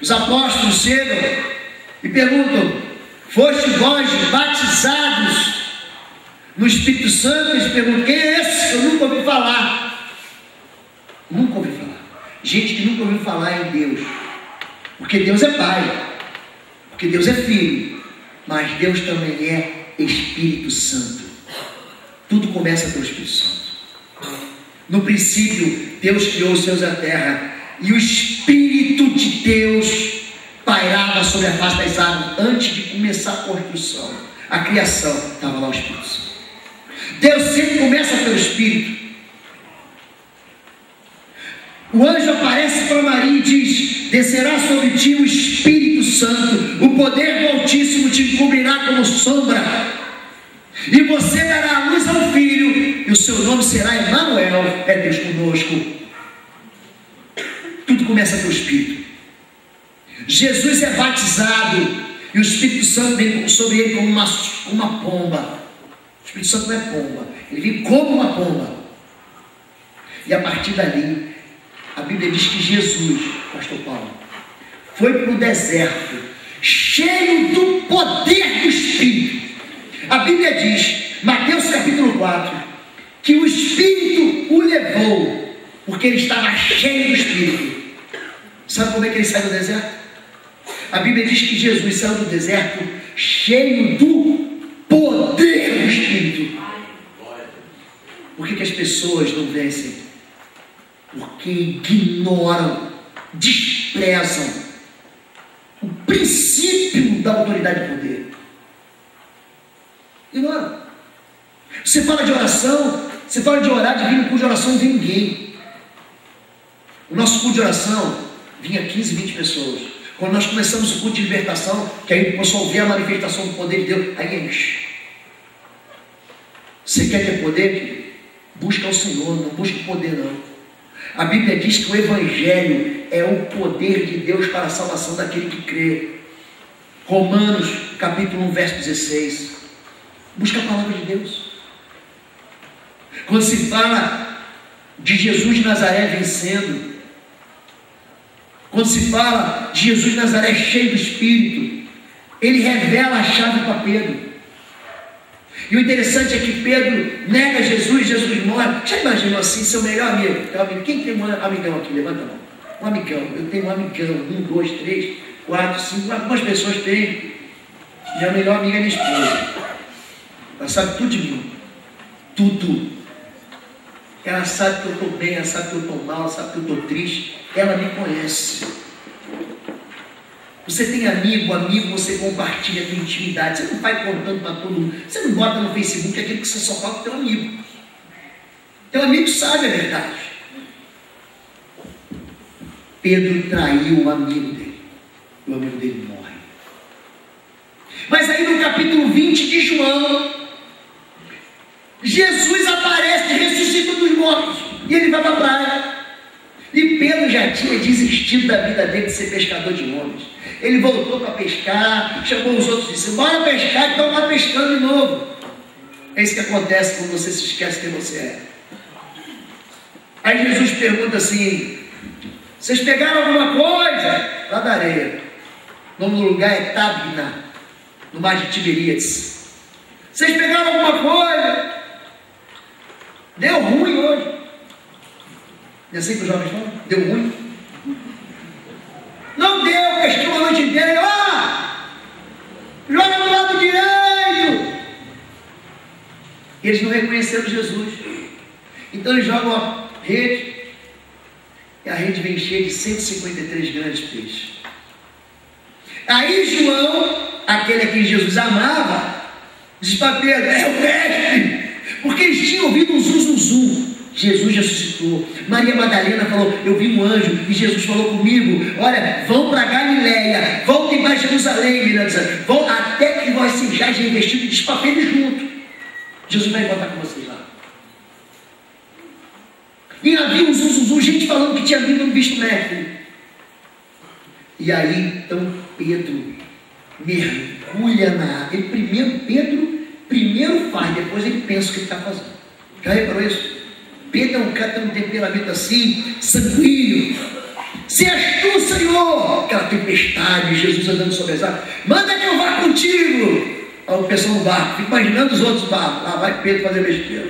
Os apóstolos chegam e perguntam: foste vós batizados no Espírito Santo? Eles perguntam: quem é esse? Eu nunca ouvi falar. Nunca ouvi falar. Gente que nunca ouviu falar em Deus. Porque Deus é Pai. Porque Deus é Filho, mas Deus também é Espírito Santo. Tudo começa pelo Espírito Santo. No princípio, Deus criou os céus e a terra, e o Espírito de Deus pairava sobre a face das águas antes de começar a construção. A criação, estava lá o Espírito Santo. Deus sempre começa pelo Espírito. O anjo aparece para Maria e diz: descerá sobre ti o Espírito Santo, o poder do Altíssimo te encobrirá como sombra, e você dará a luz ao filho, e o seu nome será Emanuel, é Deus conosco. Tudo começa pelo Espírito. Jesus é batizado, e o Espírito Santo vem sobre ele como uma pomba. O Espírito Santo não é pomba, ele vem como uma pomba. E a partir dali, a Bíblia diz que Jesus, pastor Paulo, foi para o deserto, cheio do poder do Espírito. A Bíblia diz, Mateus capítulo 4, que o Espírito o levou, porque ele estava cheio do Espírito. Sabe como é que ele saiu do deserto? A Bíblia diz que Jesus saiu do deserto cheio do poder do Espírito. Por que as pessoas não vencem? Porque ignoram, desprezam o princípio da autoridade e poder. Ignoram. Você fala de oração, você fala de orar, de vir no culto de oração, não vem ninguém. O nosso culto de oração vinha 15, 20 pessoas. Quando nós começamos o culto de libertação, que aí o pessoal vê a manifestação do poder de Deus, aí enche. Você quer ter poder? Busca o Senhor, não busca o poder não. A Bíblia diz que o Evangelho é o poder de Deus para a salvação daquele que crê. Romanos capítulo 1, verso 16. Busca a palavra de Deus. Quando se fala de Jesus de Nazaré vencendo, quando se fala de Jesus de Nazaré cheio do Espírito, ele revela a chave para Pedro. E o interessante é que Pedro nega Jesus, Jesus morre. Já imaginou assim, seu melhor amigo? Quem tem um amigão aqui? Levanta a mão. Um amigão, eu tenho um amigão, 1, 2, 3, 4, 5, algumas pessoas têm. Minha melhor amiga é minha esposa. Ela sabe tudo de mim. tudo. Ela sabe que eu estou bem, ela sabe que eu estou mal, ela sabe que eu estou triste. Ela me conhece. Você tem amigo, você compartilha a sua intimidade. Você não vai contando para todo mundo. Você não bota no Facebook aquilo que você só fala com teu amigo. Teu amigo sabe a verdade. Pedro traiu o amigo dele. O amigo dele morre. Mas aí no capítulo 20 de João, Jesus aparece, ressuscita dos mortos. E ele vai para a praia. E Pedro já tinha desistido da vida dele de ser pescador de homens. Ele voltou para pescar, chamou os outros e disse: bora pescar, então vai pescando de novo. É isso que acontece quando você se esquece quem você é. Aí Jesus pergunta assim: vocês pegaram alguma coisa? Lá da areia. O nome do lugar é Tabna, no mar de Tiberíades. Vocês pegaram alguma coisa? Deu ruim hoje. Não é assim que os jovens falam? Deu ruim? Não deu, pesquei uma noite inteira. Joga do lado direito. E eles não reconheceram Jesus. Então eles jogam a rede. E a rede vem cheia de 153 grandes peixes. Aí João, aquele a quem Jesus amava, diz para Pedro: é o mestre. Porque eles tinham ouvido um zum. Jesus ressuscitou. Maria Madalena falou: eu vi um anjo e Jesus falou comigo: olha, vão para Galileia, voltem para Jerusalém, vão até que vós sejais revestidos e despapelem junto. Jesus vai encontrar com vocês lá. E havia um zum, gente falando que tinha visto mestre. E aí então Pedro mergulha na água. Pedro primeiro faz, depois ele pensa o que ele está fazendo. Já reparou isso? Pedro é um cara que tem um temperamento assim, sanguíneo. Se és tu, Senhor, aquela tempestade, Jesus andando sobre as águas, manda que eu vá contigo. Aí o pessoal no barco, fica imaginando os outros barcos. Lá vai Pedro fazer besteira.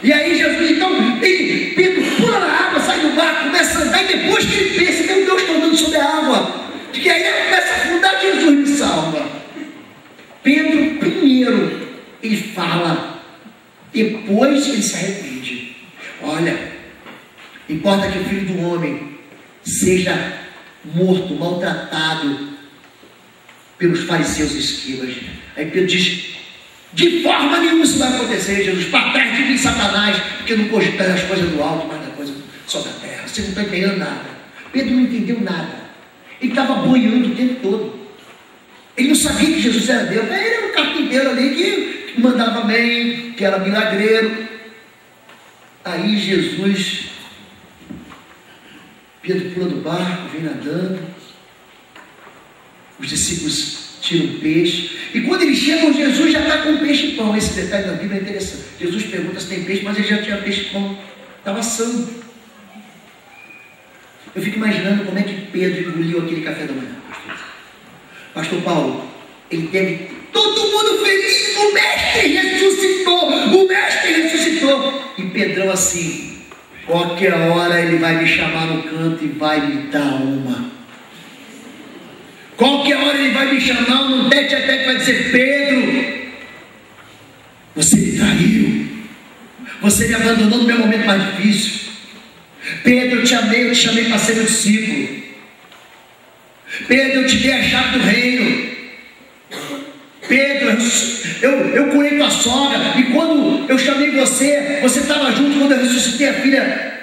E aí Jesus, então, Pedro pula na água, sai do barco, começa a andar, e depois que ele pensa: meu Deus, estou andando sobre a água, de que aí ele começa a afundar, Jesus me salva. Pedro primeiro, ele fala, depois ele se arrepende. Olha, importa que o Filho do Homem seja morto, maltratado pelos fariseus e escribas. Aí Pedro diz: de forma nenhuma isso vai acontecer, Jesus, para trás de mim, Satanás, porque não cogitas as coisas do alto, mas da coisa só da terra. Você não está entendendo nada. Pedro não entendeu nada. Ele estava boiando o tempo todo. Ele não sabia que Jesus era Deus. Ele era um carpinteiro ali que mandava bem, que era milagreiro. Aí Jesus, Pedro pula do barco, vem nadando. Os discípulos tiram peixe. E quando eles chegam, Jesus já está com peixe e pão. Esse detalhe da Bíblia é interessante. Jesus pergunta se tem peixe, mas ele já tinha peixe e pão. Estava assando. Eu fico imaginando como é que Pedro engoliu aquele café da manhã. Pastor Paulo, ele teve todo mundo feliz. O mestre ressuscitou. O mestre ressuscitou. E Pedrão assim: qualquer hora ele vai me chamar no canto e vai me dar uma. Qualquer hora ele vai me chamar num tete a tete e vai dizer: Pedro, você me traiu. Você me abandonou no meu momento mais difícil. Pedro, eu te amei, eu te chamei para ser meu discípulo. Pedro, eu te dei a chave do reino. Pedro, eu curei tua sogra. E quando eu chamei você, você estava junto quando eu ressuscitei a filha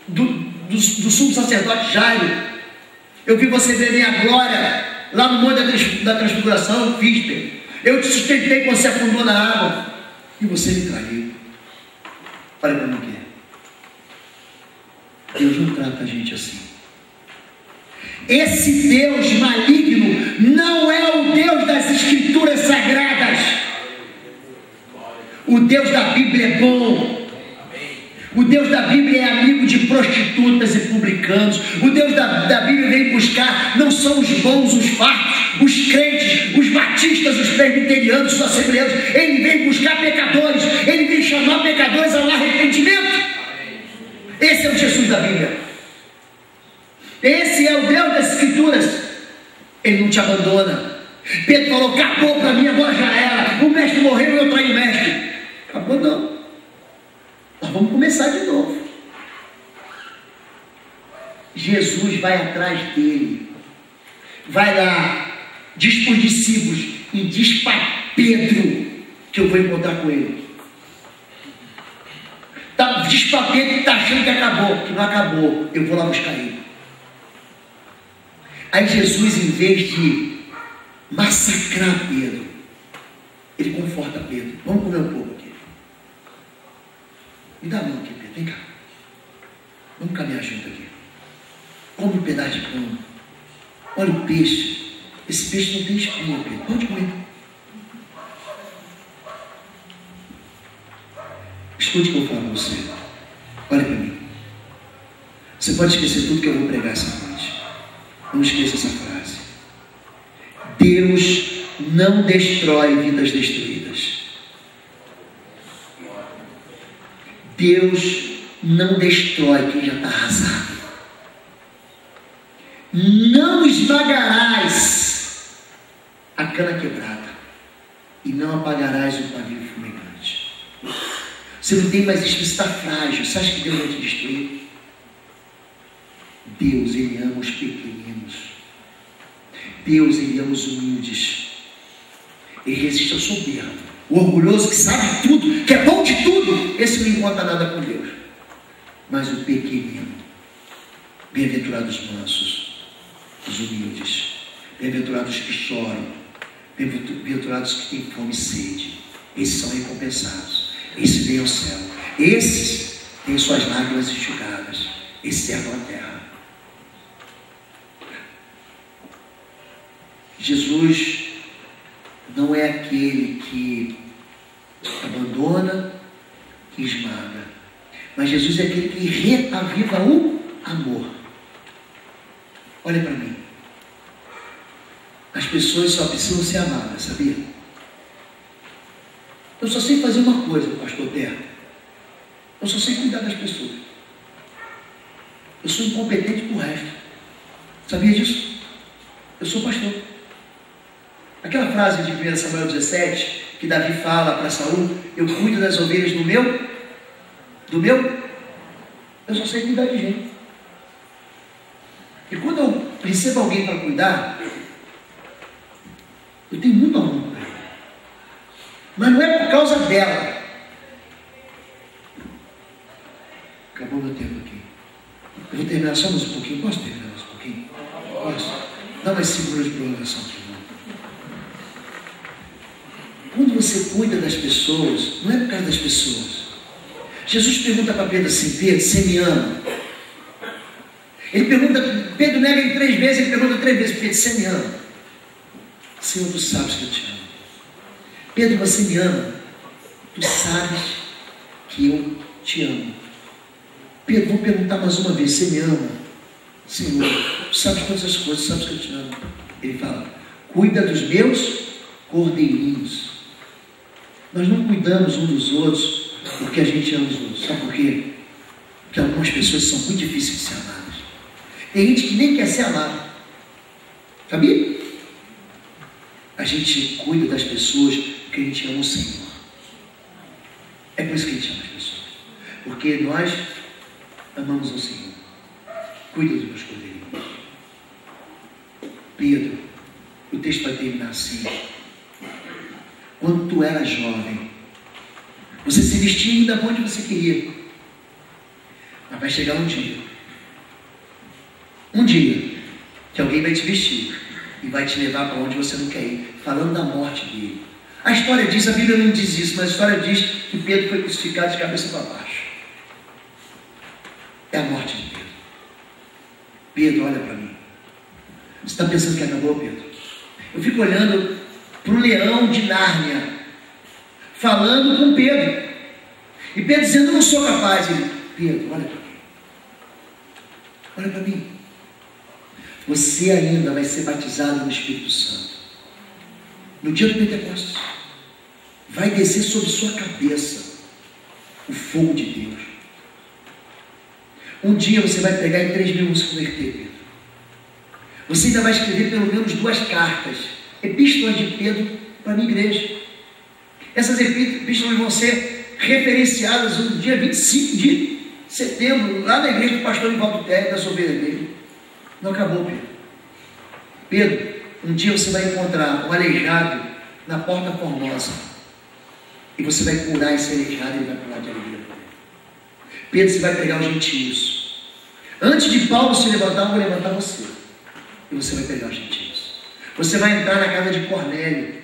do sumo sacerdote Jairo. Eu vi você ver minha glória lá no monte da transfiguração, fiz, Pedro. Eu te sustentei quando você afundou na água. E você me traiu. Olha para mim aqui. Deus não trata a gente assim. Esse Deus maligno não é o Deus das Escrituras Sagradas. O Deus da Bíblia é bom. O Deus da Bíblia é amigo de prostitutas e publicanos. O Deus da Bíblia vem buscar, não são os bons, os fartos, os crentes, os batistas, os presbiterianos, os assembleanos. Ele vem buscar pecadores. Ele vem chamar pecadores ao arrependimento. Esse é o Jesus da Bíblia. Esse é o Deus das Escrituras. Ele não te abandona. Pedro falou: acabou para mim, agora já era. O mestre morreu e eu traí o mestre. vou não. Nós vamos começar de novo. Jesus vai atrás dele. Vai lá, diz para os discípulos e diz para Pedro que eu vou encontrar com ele. Diz para Pedro que está achando que acabou, que não acabou. Eu vou lá buscar ele. Aí Jesus, em vez de massacrar Pedro, ele conforta Pedro. Vamos comer um pouco aqui. Me dá a mão aqui, Pedro. Vem cá. Vamos caminhar junto aqui. Come um pedaço de pão. Olha o peixe. Esse peixe não tem espinha, Pedro. Pode comer. Escute o que eu falo para você. Olha para mim. Você pode esquecer tudo que eu vou pregar essa noite. Não esqueça essa frase. Deus não destrói vidas destruídas. Deus não destrói quem já está arrasado. Não esmagarás a cana quebrada e não apagarás o pavio fumegante. Você não tem mais isso, você está frágil. Você acha que Deus vai te destruir? Deus, Ele ama os pequeninos. Deus, Ele ama os humildes. Ele resiste ao soberbo. O orgulhoso que sabe tudo, que é bom de tudo, esse não encontra nada com Deus. Mas o pequenino, bem-aventurados mansos, os humildes, bem-aventurados que choram, bem-aventurados que têm fome e sede, esses são recompensados, esses vêm ao céu, esses têm suas lágrimas enxugadas, esses herdam a terra. Jesus não é aquele que abandona, que esmaga, mas Jesus é aquele que reaviva o amor. Olha para mim. As pessoas só precisam ser amadas, sabia? Eu só sei fazer uma coisa, pastor Terra. Eu só sei cuidar das pessoas. Eu sou incompetente por resto. Sabia disso? Eu sou pastor. Aquela frase de 1 Samuel 17, que Davi fala para Saul, eu cuido das ovelhas do meu, eu só sei cuidar de gente. E quando eu recebo alguém para cuidar, eu tenho muito amor por ela. Mas não é por causa dela. Acabou meu tempo aqui. Eu vou terminar só mais um pouquinho. Posso terminar mais um pouquinho? Posso? Dá mais 5 minutos de prolongação aqui. Quando você cuida das pessoas, não é por causa das pessoas. Jesus pergunta para Pedro assim: Pedro, você me ama? Ele pergunta, Pedro nega em 3 vezes, ele pergunta 3 vezes: Pedro, você me ama? Senhor, tu sabes que eu te amo. Pedro, você me ama? Tu sabes que eu te amo. Pedro, vou perguntar mais uma vez: você me ama? Senhor, tu sabes todas as coisas, tu sabes que eu te amo. Ele fala: cuida dos meus cordeirinhos. Nós não cuidamos uns dos outros porque a gente ama os outros. Sabe por quê? Porque algumas pessoas são muito difíceis de ser amadas. Tem gente que nem quer ser amada. Sabia? A gente cuida das pessoas porque a gente ama o Senhor. É por isso que a gente ama as pessoas. Porque nós amamos o Senhor. Cuida dos meus cordeirinhos. Pedro, o texto vai terminar assim. Quando tu era jovem, você se vestia ainda onde você queria. Mas vai chegar um dia que alguém vai te vestir e vai te levar para onde você não quer ir, falando da morte dele. A história diz, a Bíblia não diz isso, mas a história diz que Pedro foi crucificado de cabeça para baixo. É a morte de Pedro. Pedro, olha para mim. Você está pensando que acabou, Pedro? Eu fico olhando para o leão de Nárnia, falando com Pedro. E Pedro dizendo: eu não sou capaz. Ele: Pedro, olha para mim. Olha para mim. Você ainda vai ser batizado no Espírito Santo. No dia do Pentecostes. Vai descer sobre sua cabeça o fogo de Deus. Um dia você vai pegar e 3 mil vão se converter, Pedro. Você ainda vai escrever pelo menos 2 cartas, epístolas de Pedro para a minha igreja. Essas epístolas vão ser referenciadas no dia 25 de setembro, lá na igreja do pastor Nivaldo Terra, da soberba dele. Não acabou, Pedro. Pedro, um dia você vai encontrar um aleijado na Porta Formosa, e você vai curar esse aleijado e ele vai pular de alegria. Pedro, você vai pegar os gentios. Antes de Paulo se levantar, eu vou levantar você. E você vai pegar os gentios. Você vai entrar na casa de Cornélio.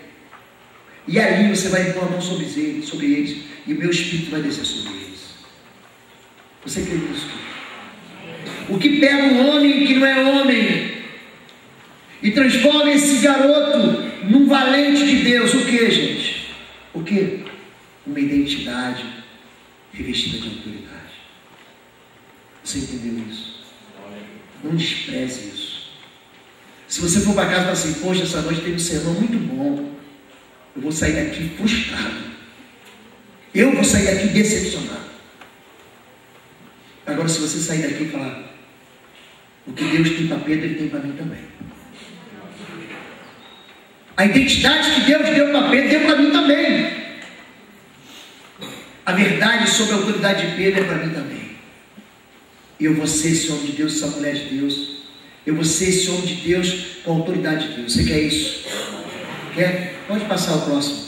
E ali você vai pôr a mão sobre eles. E o meu Espírito vai descer sobre eles. Você crê nisso? O que pega um homem que não é homem e transforma esse garoto num valente de Deus, o que, gente? O que? Uma identidade revestida de autoridade. Você entendeu isso? Não despreze isso. Se você for para casa e falar assim, poxa, essa noite teve um sermão muito bom, eu vou sair daqui frustrado. Eu vou sair daqui decepcionado. Agora, se você sair daqui e falar, o que Deus tem para Pedro, Ele tem para mim também. A identidade que Deus deu para Pedro, deu para mim também. A verdade sobre a autoridade de Pedro é para mim também. E eu vou ser esse homem de Deus, essa mulher de Deus. Eu vou ser esse homem de Deus com a autoridade de Deus. Você quer isso? Quer? Pode passar o próximo.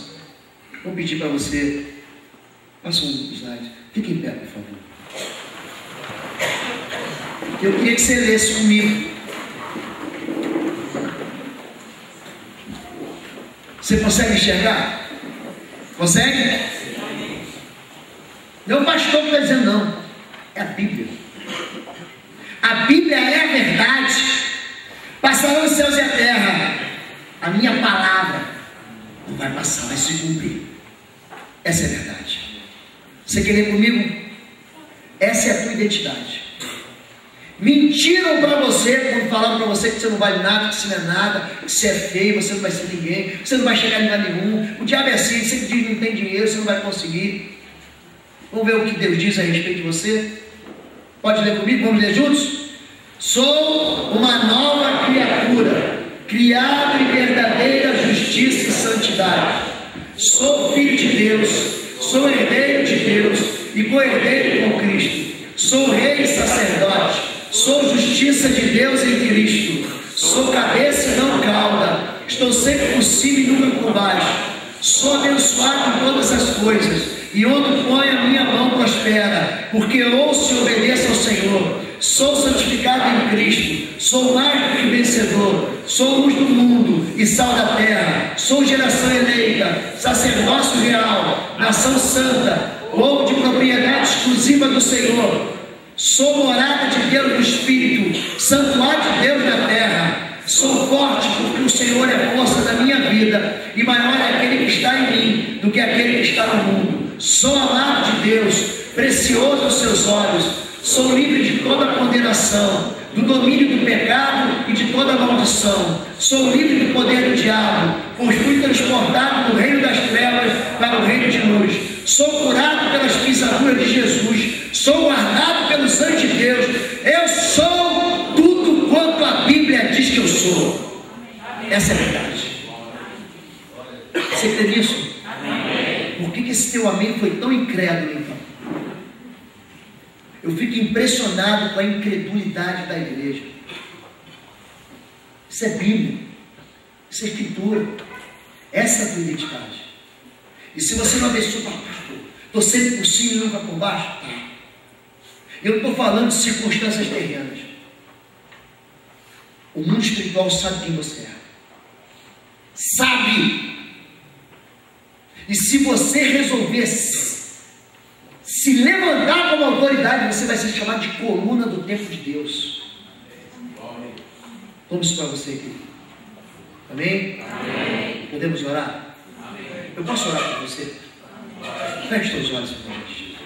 Vou pedir para você. Passa um slide. Fique em pé, por favor. Eu queria que você lesse comigo. Você consegue enxergar? Consegue? Não é o pastor que está dizendo, não. É a Bíblia. A Bíblia é a verdade. Passarão os céus e a terra. A minha palavra não vai passar, vai se cumprir. Essa é a verdade. Você quer ler comigo? Essa é a tua identidade. Mentiram para você quando falaram para você que você não vale nada, que você não é nada, que você é feio, você não vai ser ninguém, que você não vai chegar em lugar nenhum. O diabo é assim, ele sempre diz que não tem dinheiro, você não vai conseguir. Vamos ver o que Deus diz a respeito de você? Pode ler comigo? Vamos ler juntos? Sou uma nova criatura, criado em verdadeira justiça e santidade. Sou filho de Deus, sou herdeiro de Deus e co-herdeiro com Cristo. Sou rei e sacerdote, sou justiça de Deus em Cristo. Sou cabeça e não cauda, estou sempre por cima e nunca por baixo. Sou abençoado em todas as coisas, e onde põe a minha mão prospera, porque ouço e obedeço ao Senhor. Sou santificado em Cristo, sou mais do que vencedor, sou luz do mundo e sal da terra, sou geração eleita, sacerdócio real, nação santa, povo de propriedade exclusiva do Senhor. Sou morada de Deus no Espírito, santuário de Deus na terra. Sou forte porque o Senhor é força da minha vida, e maior é aquele que está em mim do que aquele que está no mundo. Sou amado de Deus, precioso aos seus olhos. Sou livre de toda condenação, do domínio do pecado e de toda maldição. Sou livre do poder do diabo, pois fui transportado do reino das trevas para o reino de luz. Sou curado pelas pisaduras de Jesus. Sou guardado pelo sangue de Deus. Eu sou tudo quanto a Bíblia diz que eu sou. Essa é a verdade. Você crê nisso? Por que esse teu amém foi tão incrédulo, então? Eu fico impressionado com a incredulidade da igreja. Isso é Bíblia. Isso é Escritura. Essa é a tua identidade. E se você não abençoa, pastor, estou sempre por cima e nunca por baixo, tá? Eu não estou falando de circunstâncias terrenas. O mundo espiritual sabe quem você é. Sabe. E se você resolver se levantar como autoridade, você vai ser chamado de coluna do templo de Deus. Vamos isso para você aqui. Amém? Amém. Podemos orar? Amém. Eu posso orar por você? Feche os olhos, em nome de Jesus.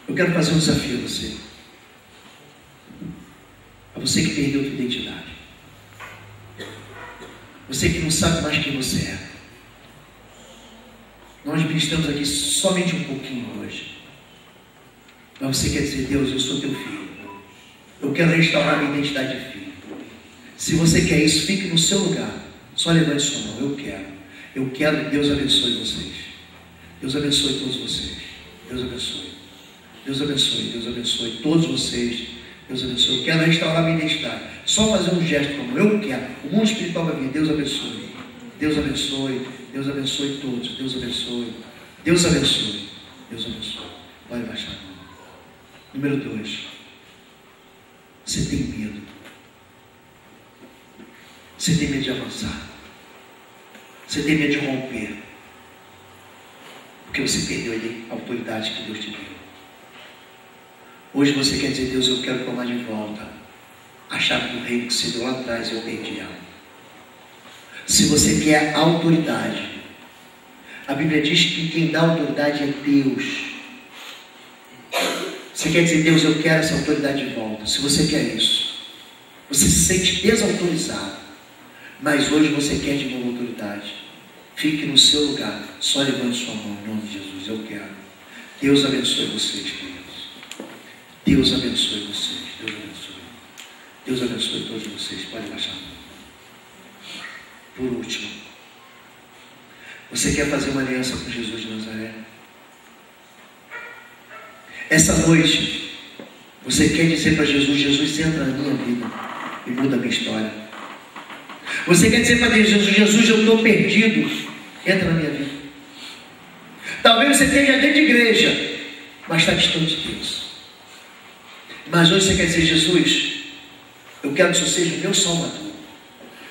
Eu quero fazer um desafio a você. A você que perdeu a sua identidade. Você que não sabe mais quem você é. Nós ministramos aqui somente um pouquinho hoje. Mas você quer dizer, Deus, eu sou teu filho. Eu quero restaurar minha identidade de filho. Se você quer isso, fique no seu lugar. Só levante sua mão, eu quero. Eu quero que Deus abençoe vocês. Deus abençoe todos vocês. Deus abençoe. Deus abençoe. Deus abençoe todos vocês. Deus abençoe. Eu quero restaurar minha identidade. Só fazer um gesto como eu quero. O mundo espiritual vai vir. Deus abençoe. Deus abençoe. Deus abençoe todos. Deus abençoe. Deus abençoe. Deus abençoe. Pode baixar a mão. Número 2. Você tem medo. Você tem medo de avançar. Você tem medo de romper. Porque você perdeu a autoridade que Deus te deu. Hoje você quer dizer: Deus, eu quero tomar de volta a chave do reino que você deu lá atrás e eu perdi ela. Se você quer autoridade, a Bíblia diz que quem dá autoridade é Deus. Você quer dizer: Deus, eu quero essa autoridade de volta. Se você quer isso, você se sente desautorizado, mas hoje você quer de novo autoridade, fique no seu lugar, só levante sua mão em nome de Jesus. Eu quero. Deus abençoe vocês, queridos. Deus abençoe vocês. Deus abençoe. Deus abençoe todos vocês. Pode baixar a mão. Por último, você quer fazer uma aliança com Jesus de Nazaré? Essa noite, você quer dizer para Jesus: Jesus, entra na minha vida e muda a minha história. Você quer dizer para Deus: Jesus, eu estou perdido, entra na minha vida. Talvez você esteja dentro de igreja, mas está distante de Deus. Mas hoje você quer dizer: Jesus, eu quero que o Senhor seja o meu Salvador.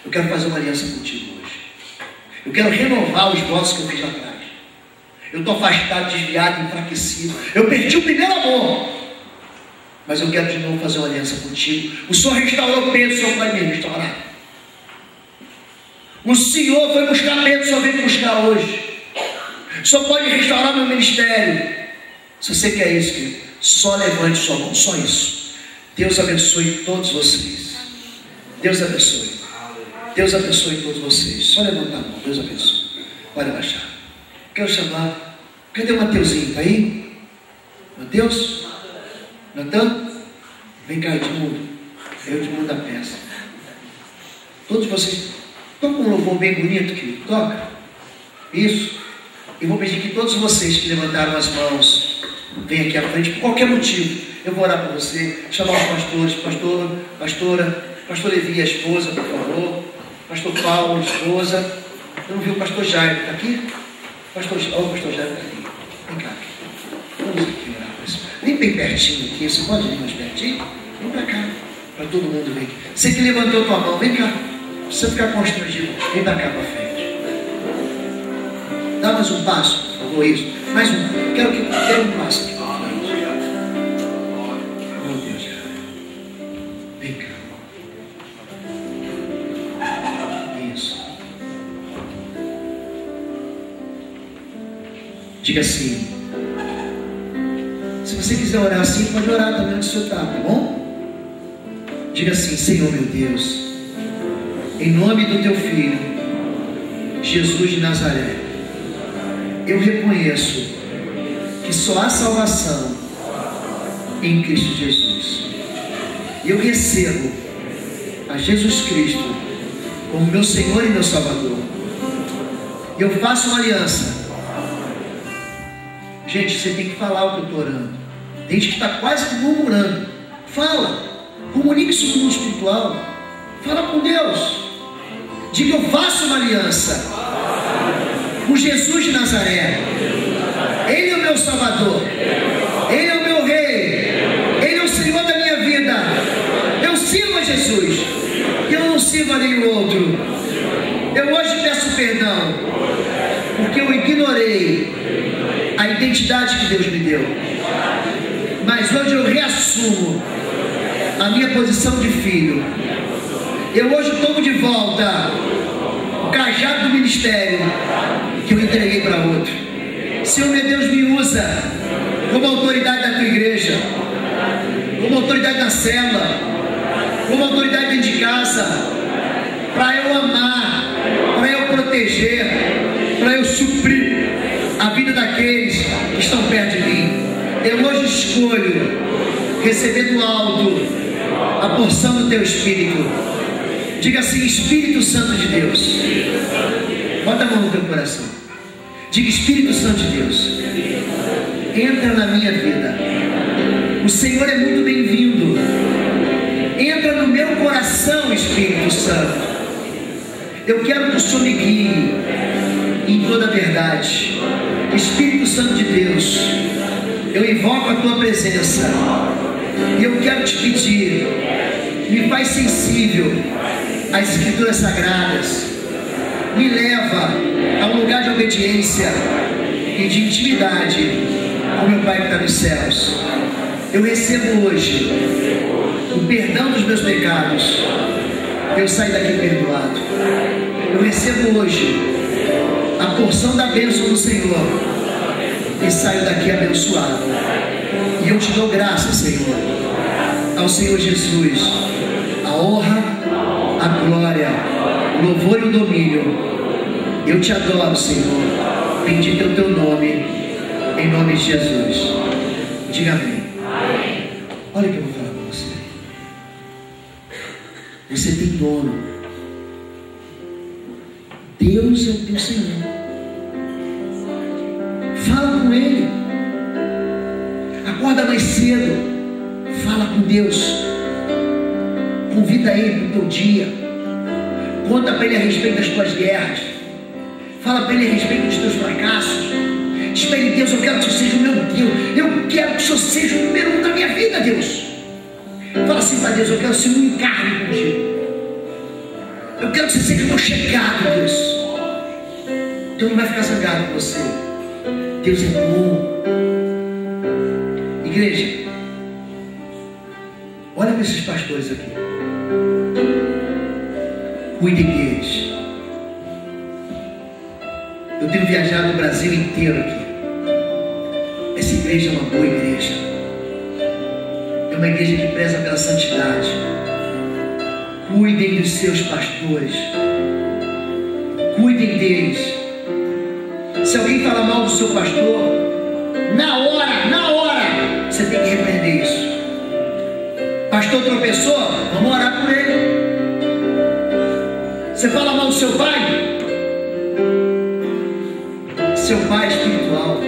Eu quero fazer uma aliança contigo hoje. Eu quero renovar os votos que eu fiz lá atrás. Eu estou afastado, desviado, enfraquecido. Eu perdi o primeiro amor. Mas eu quero de novo fazer uma aliança contigo. O Senhor restaurou Pedro, o Senhor vai me restaurar. O Senhor foi buscar Pedro, o Senhor vem me buscar hoje. O Senhor pode restaurar meu ministério. Se você quer isso, querido, só levante sua mão, só isso. Deus abençoe todos vocês. Deus abençoe. Deus abençoe todos vocês. Só levantar a mão. Deus abençoe. Pode baixar. Quero chamar. Cadê o Mateuzinho? Está aí? Mateus? Natan? Vem cá, Edmundo. Eu Edmundo da peça. Todos vocês. Toca um louvor bem bonito, querido. Toca. Isso. E vou pedir que todos vocês que levantaram as mãos venham aqui à frente por qualquer motivo. Eu vou orar por você. Chamar os pastores. Pastor Levi, a esposa, por favor. Pastor Paulo, a esposa. Eu não vi o pastor Jairo. Está aqui? Pastor Jairo está aqui. Vem cá. Vamos aqui orar por isso. Vem bem pertinho aqui. Você pode vir mais pertinho? Vem para cá. Para todo mundo vir. Você que levantou tua mão, vem cá. Não precisa ficar constrangido. Vem para cá para frente. Dá mais um passo, por favor. Isso. Mais um. Quero um passo aqui para frente. Oh, Deus. Vem cá. Diga assim. Se você quiser orar assim, pode orar também onde o Senhor está, tá bom? Diga assim: Senhor meu Deus, em nome do teu Filho, Jesus de Nazaré, eu reconheço que só há salvação em Cristo Jesus. Eu recebo a Jesus Cristo como meu Senhor e meu Salvador. Eu faço uma aliança. Gente, você tem que falar o que eu estou orando. Tem gente que está quase murmurando. Fala. Comunique isso no mundo espiritual. Fala com Deus. Diga: eu faço uma aliança com Jesus de Nazaré. Ele é o meu Salvador. Ele é o meu Rei. Ele é o Senhor da minha vida. Eu sirvo a Jesus. Eu não sirvo a nenhum outro. Eu hoje peço perdão, porque eu ignorei a identidade que Deus me deu. Mas hoje eu reassumo a minha posição de filho. Eu hoje tomo de volta o cajado do ministério que eu entreguei para outro. Senhor meu Deus, me usa como autoridade da tua igreja, como autoridade da célula, como autoridade dentro de casa, para eu amar, para eu proteger, para eu suprir a vida daqueles que estão perto de mim. Eu hoje escolho receber do alto a porção do teu Espírito. Diga assim: Espírito Santo de Deus, bota a mão no teu coração. coração. Diga: Espírito Santo de Deus, entra na minha vida. O Senhor é muito bem-vindo. Entra no meu coração, Espírito Santo. Eu quero que o Senhor me guie em toda a verdade. Espírito Santo de Deus, eu invoco a tua presença e eu quero te pedir, me faz sensível às Escrituras Sagradas, me leva a um lugar de obediência e de intimidade com meu Pai que está nos céus. Eu recebo hoje o perdão dos meus pecados. Eu saio daqui perdoado. Eu recebo hoje a porção da bênção do Senhor e saio daqui abençoado. E eu te dou graça, Senhor, ao Senhor Jesus, a honra, a glória, o louvor e o domínio. Eu te adoro, Senhor. Bendito é o teu nome, em nome de Jesus. Diga amém. Olha o que eu vou falar para você. Você tem dono. Deus é o teu Senhor. Fala com Ele. Acorda mais cedo. Fala com Deus. Convida Ele para o teu dia. Conta para Ele a respeito das tuas guerras. Fala para Ele a respeito dos teus fracassos. Diz para Ele: Deus, eu quero que o Senhor seja o meu Deus. Eu quero que o Senhor seja o número 1 da minha vida, Deus. Fala assim para Deus: eu quero ser um encarne contigo. Eu quero que você seja o meu chegado, Deus. Deus não vai ficar zangado com você. Deus é bom. Igreja, olha para esses pastores aqui. Cuidem deles. Eu tenho viajado o Brasil inteiro aqui. Essa igreja é uma boa igreja. É uma igreja que preza pela santidade. Cuidem dos seus pastores. Cuidem deles. Se alguém fala mal do seu pastor, na hora, você tem que repreender isso. Pastor tropeçou, vamos orar por ele. Você fala mal do seu pai espiritual.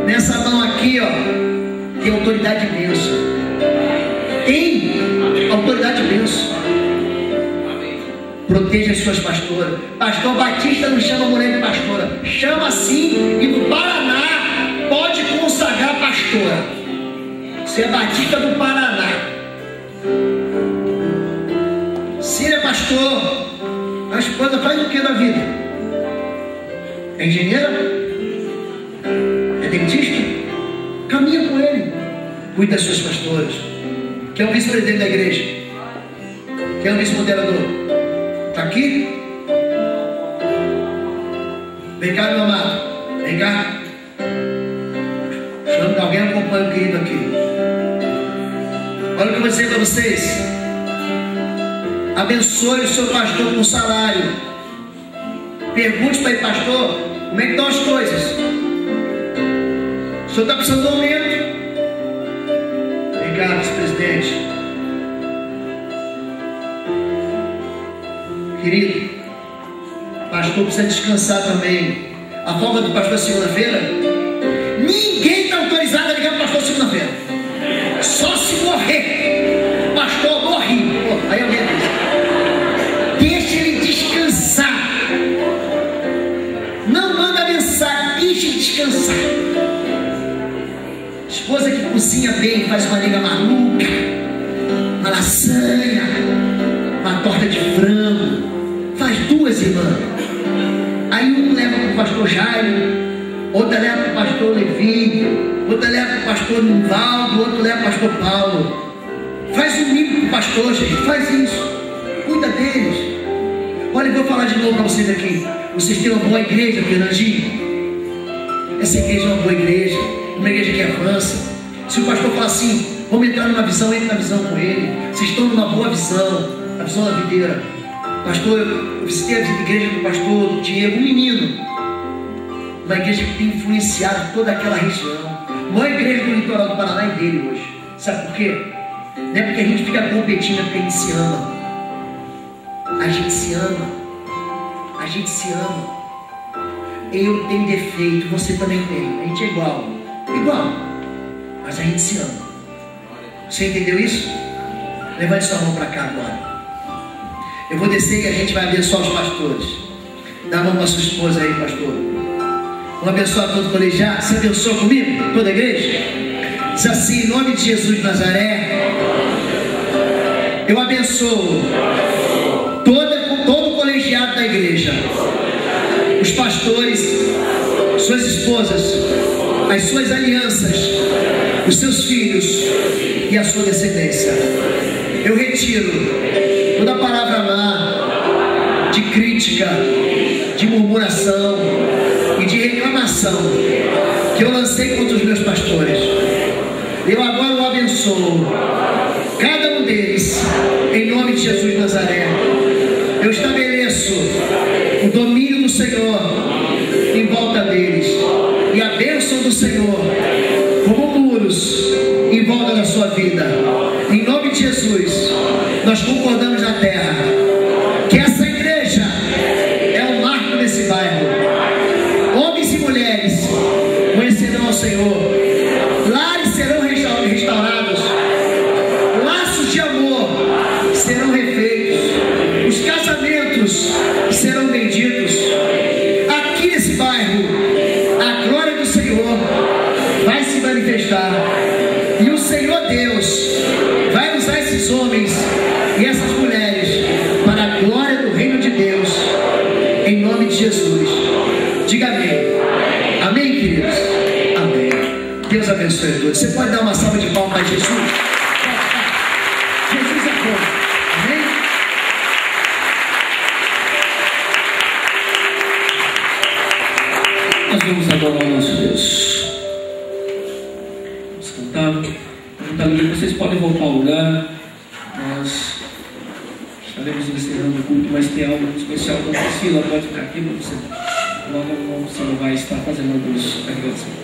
Nessa mão aqui, ó, tem autoridade de bênção. Tem autoridade de bênção. Proteja as suas pastoras. Pastor Batista não chama mulher de pastora. Chama assim, e no Paraná pode consagrar pastora. Você é Batista do Paraná. Se ele é pastor, a esposa faz o que na vida? É engenheira? É dentista? Caminha com ele. Cuida das suas pastoras. Quem é o vice-presidente da igreja? Quem é o vice-moderador? Está aqui? Vem cá, meu amado. Vem cá. Chama que alguém acompanha o querido aqui. Olha o que eu vou dizer para vocês. Abençoe o seu pastor com salário. Pergunte para ele: pastor, como é que estão as coisas? O senhor está precisando de um aumento? Vem cá, vice-presidente. Querido, pastor precisa descansar também. A folga do pastor é segunda-feira. Ninguém está autorizado a ligar para o pastor segunda-feira. Só se morrer. Pastor, morri. Aí alguém diz: deixa ele descansar. Não manda mensagem, deixa ele descansar. Esposa que cozinha bem, faz uma nega maluca, uma lasanha, uma torta de frango. Faz duas, irmãs. Aí um leva para o pastor Jairo, outra leva para o pastor Levi, outra leva para o pastor Nivaldo, outro leva para o pastor Paulo. Faz um mimo para o pastor, gente. Faz isso. Cuida deles. Olha, eu vou falar de novo para vocês aqui. Vocês têm uma boa igreja, Fernandinho. Essa igreja é uma boa igreja. Uma igreja que avança. Se o pastor falar assim: vamos entrar numa visão, entre na visão com ele. Vocês estão numa boa visão, a visão da videira. Pastor, eu visitei a igreja do pastor Diego, um menino. Uma igreja que tem influenciado toda aquela região. A maior igreja do litoral do Paraná é dele hoje. Sabe por quê? Não é porque a gente fica competindo, é porque a gente se ama. A gente se ama. A gente se ama. Eu tenho defeito, você também tem. A gente é igual. Igual. Mas a gente se ama. Você entendeu isso? Levante sua mão para cá agora. Eu vou descer e a gente vai abençoar os pastores. Dá a mão para sua esposa aí, pastor. Vamos abençoar todo o colegiado. Você abençoa comigo? Toda a igreja? Diz assim, em nome de Jesus de Nazaré, eu abençoo todo o colegiado da igreja, os pastores, suas esposas, as suas alianças, os seus filhos e a sua descendência. Eu retiro toda palavra má, de crítica, de murmuração e de reclamação que eu lancei contra os meus pastores. Eu agora o abençoo, cada um deles, em nome de Jesus de Nazaré. Eu estabeleço o domínio do Senhor em volta deles e a bênção do Senhor como muros em volta da sua vida. Em nome de Jesus, nós concordamos na terra que essa igreja é um marco nesse bairro. Homens e mulheres conhecerão ao Senhor, lares serão restaurados, laços de amor serão refeitos, os casamentos serão benditos. Aqui nesse bairro, a glória do Senhor vai se manifestar, e o Senhor Deus vai usar esses homens e essas mulheres para a glória do reino de Deus, em nome de Jesus. Diga amém. Amém, queridos? Amém. Deus abençoe a todos. Você pode dar uma salva de palmas para Jesus? Jesus é bom. Amém? Nós vamos adorar o nosso Deus. Vamos cantar. Vocês podem voltar ao lugar. Nós estaremos encerrando o culto, mas tem algo especial para a Priscila. Pode ficar aqui para você. Logo você não vai estar fazendo alguns agradecimentos.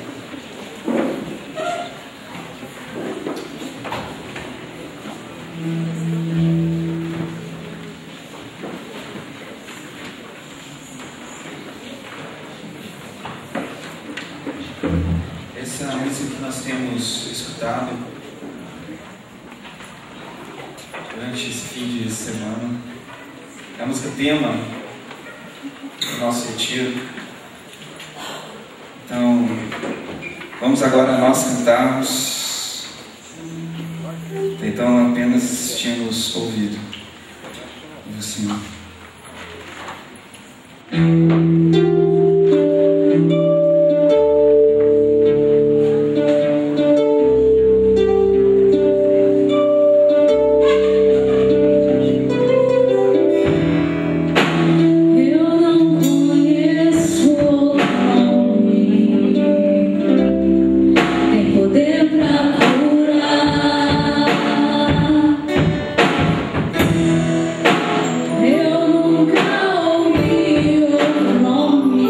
Essa música que nós temos escutado durante esse fim de semana é a música tema do nosso retiro. Então, vamos agora nós cantarmos, então apenas tínhamos ouvido. Assim. Eu nunca ouvi o nome.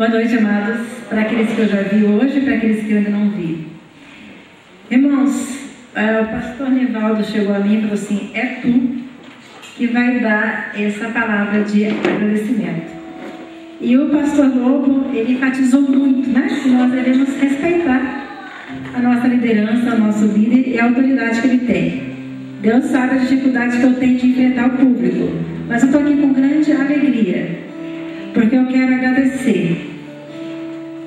Boa noite, amados, para aqueles que eu já vi hoje e para aqueles que eu ainda não vi. Irmãos, o pastor Nivaldo chegou a mim e falou assim: é tu que vai dar essa palavra de agradecimento. E o pastor Lobo, ele enfatizou muito, né, que nós devemos respeitar a nossa liderança, o nosso líder e a autoridade que ele tem. Deus sabe a dificuldade que eu tenho de enfrentar o público, mas eu estou aqui com grande alegria, porque eu quero agradecer.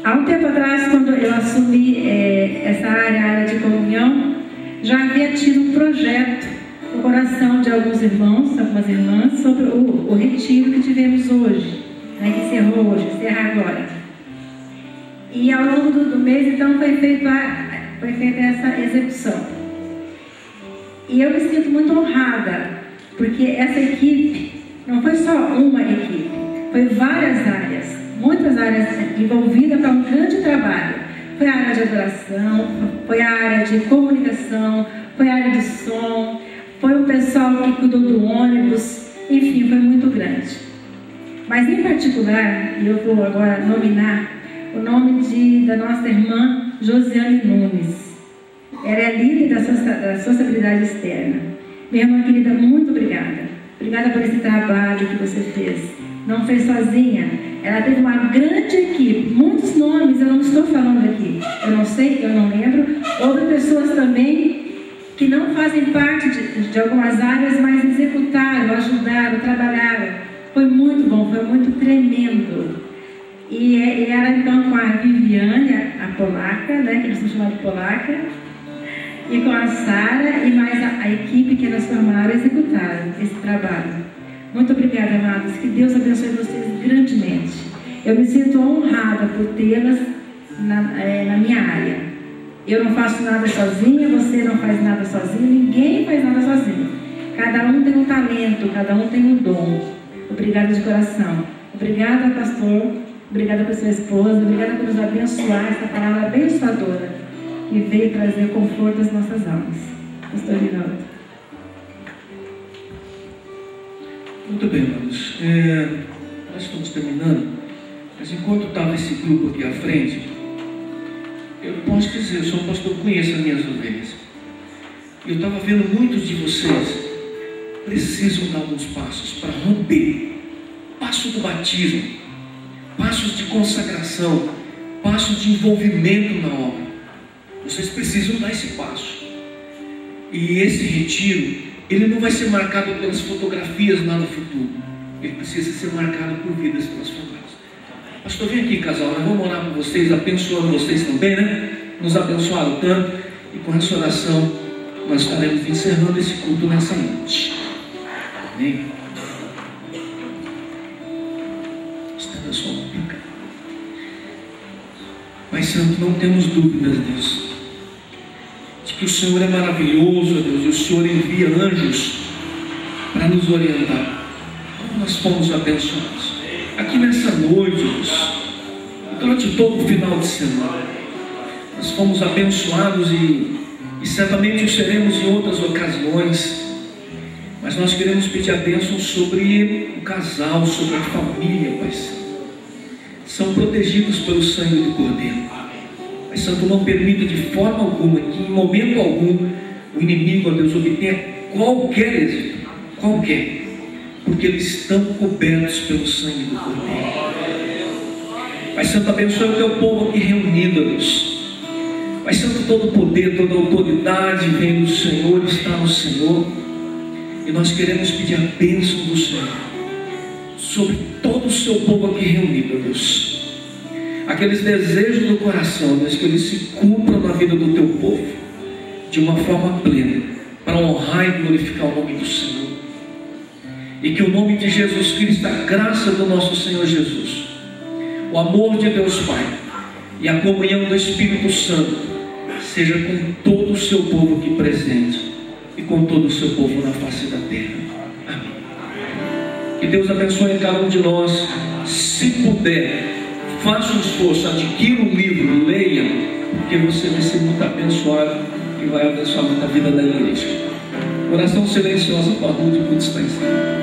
Há um tempo atrás, quando eu assumi essa área de comunhão, já havia tido um projeto no coração de alguns irmãos, algumas irmãs, sobre o retiro que tivemos hoje, né, que encerrou hoje, encerra agora. E ao longo do mês, então, foi feita essa execução. E eu me sinto muito honrada, porque essa equipe não foi só uma equipe, foi várias áreas, muitas áreas envolvidas para um grande trabalho. Foi a área de adoração, foi a área de comunicação, foi a área de som, foi o pessoal que cuidou do ônibus, enfim, foi muito grande. Mas em particular, e eu vou agora nominar o nome da nossa irmã Josiane Nunes. Ela é líder da sociabilidade externa. Minha irmã querida, muito obrigada. Obrigada por esse trabalho que você fez. Não fez sozinha. Ela teve uma grande equipe. Muitos nomes eu não estou falando aqui. Eu não sei, eu não lembro. Houve pessoas também que não fazem parte de algumas áreas, mas executaram, ajudaram, trabalharam. Foi muito bom, foi muito tremendo. E ela então com a Viviane, a polaca, né, que eles estão chamando de polaca, e com a Sara e mais a equipe que elas formaram e executaram esse trabalho. Muito obrigada, amados. Que Deus abençoe vocês grandemente. Eu me sinto honrada por tê-las na minha área. Eu não faço nada sozinha, você não faz nada sozinho, ninguém faz nada sozinho. Cada um tem um talento, cada um tem um dom. Obrigada de coração. Obrigada, pastor. Obrigada por sua esposa. Obrigada por nos abençoar, essa palavra abençoadora que veio trazer conforto às nossas almas. Pastor Rinaldo. Muito bem, amados. Nós estamos terminando, mas enquanto estava esse grupo aqui à frente, eu posso dizer, eu sou um pastor que conheço as minhas ovelhas. Eu estava vendo muitos de vocês precisam dar alguns passos para romper. Passo do batismo, passos de consagração, passos de envolvimento na obra. Vocês precisam dar esse passo. E esse retiro, ele não vai ser marcado pelas fotografias lá no futuro. Ele precisa ser marcado por vidas transformadas. Pastor, vem aqui, casal, nós vamos orar por vocês, abençoando vocês também, né? Nos abençoaram tanto. E com essa oração, nós estaremos encerrando esse culto nessa noite. Amém? Estenda a sua mão, cara. Pai Santo, não temos dúvidas, Deus, de que o Senhor é maravilhoso, Deus, e o Senhor envia anjos para nos orientar. Como nós fomos abençoados aqui nessa noite, Deus, durante todo o final de semana, nós fomos abençoados e certamente o seremos em outras ocasiões. Mas nós queremos pedir a bênção sobre o casal, sobre a família, Pai Santo. São protegidos pelo sangue do Cordeiro. Pai Santo, não permita de forma alguma que em momento algum o inimigo, ó Deus, obtenha qualquer êxito, qualquer, porque eles estão cobertos pelo sangue do Cordeiro. Pai Santo, abençoe o teu povo aqui reunido, ó Deus. Pai Santo, todo poder, toda autoridade vem do Senhor, está no Senhor. E nós queremos pedir a bênção do Senhor sobre todo o seu povo aqui reunido, Deus. Aqueles desejos do coração, Deus, que eles se cumpram na vida do teu povo de uma forma plena, para honrar e glorificar o nome do Senhor. E que o nome de Jesus Cristo, a graça do nosso Senhor Jesus, o amor de Deus Pai e a comunhão do Espírito Santo seja com todo o seu povo aqui presente e com todo o seu povo na face da terra. Amém. Que Deus abençoe cada um de nós. Se puder, faça um esforço, adquira um livro, leia, porque você vai ser muito abençoado e vai abençoar muito a vida da igreja. Oração silenciosa para o culto está em cima.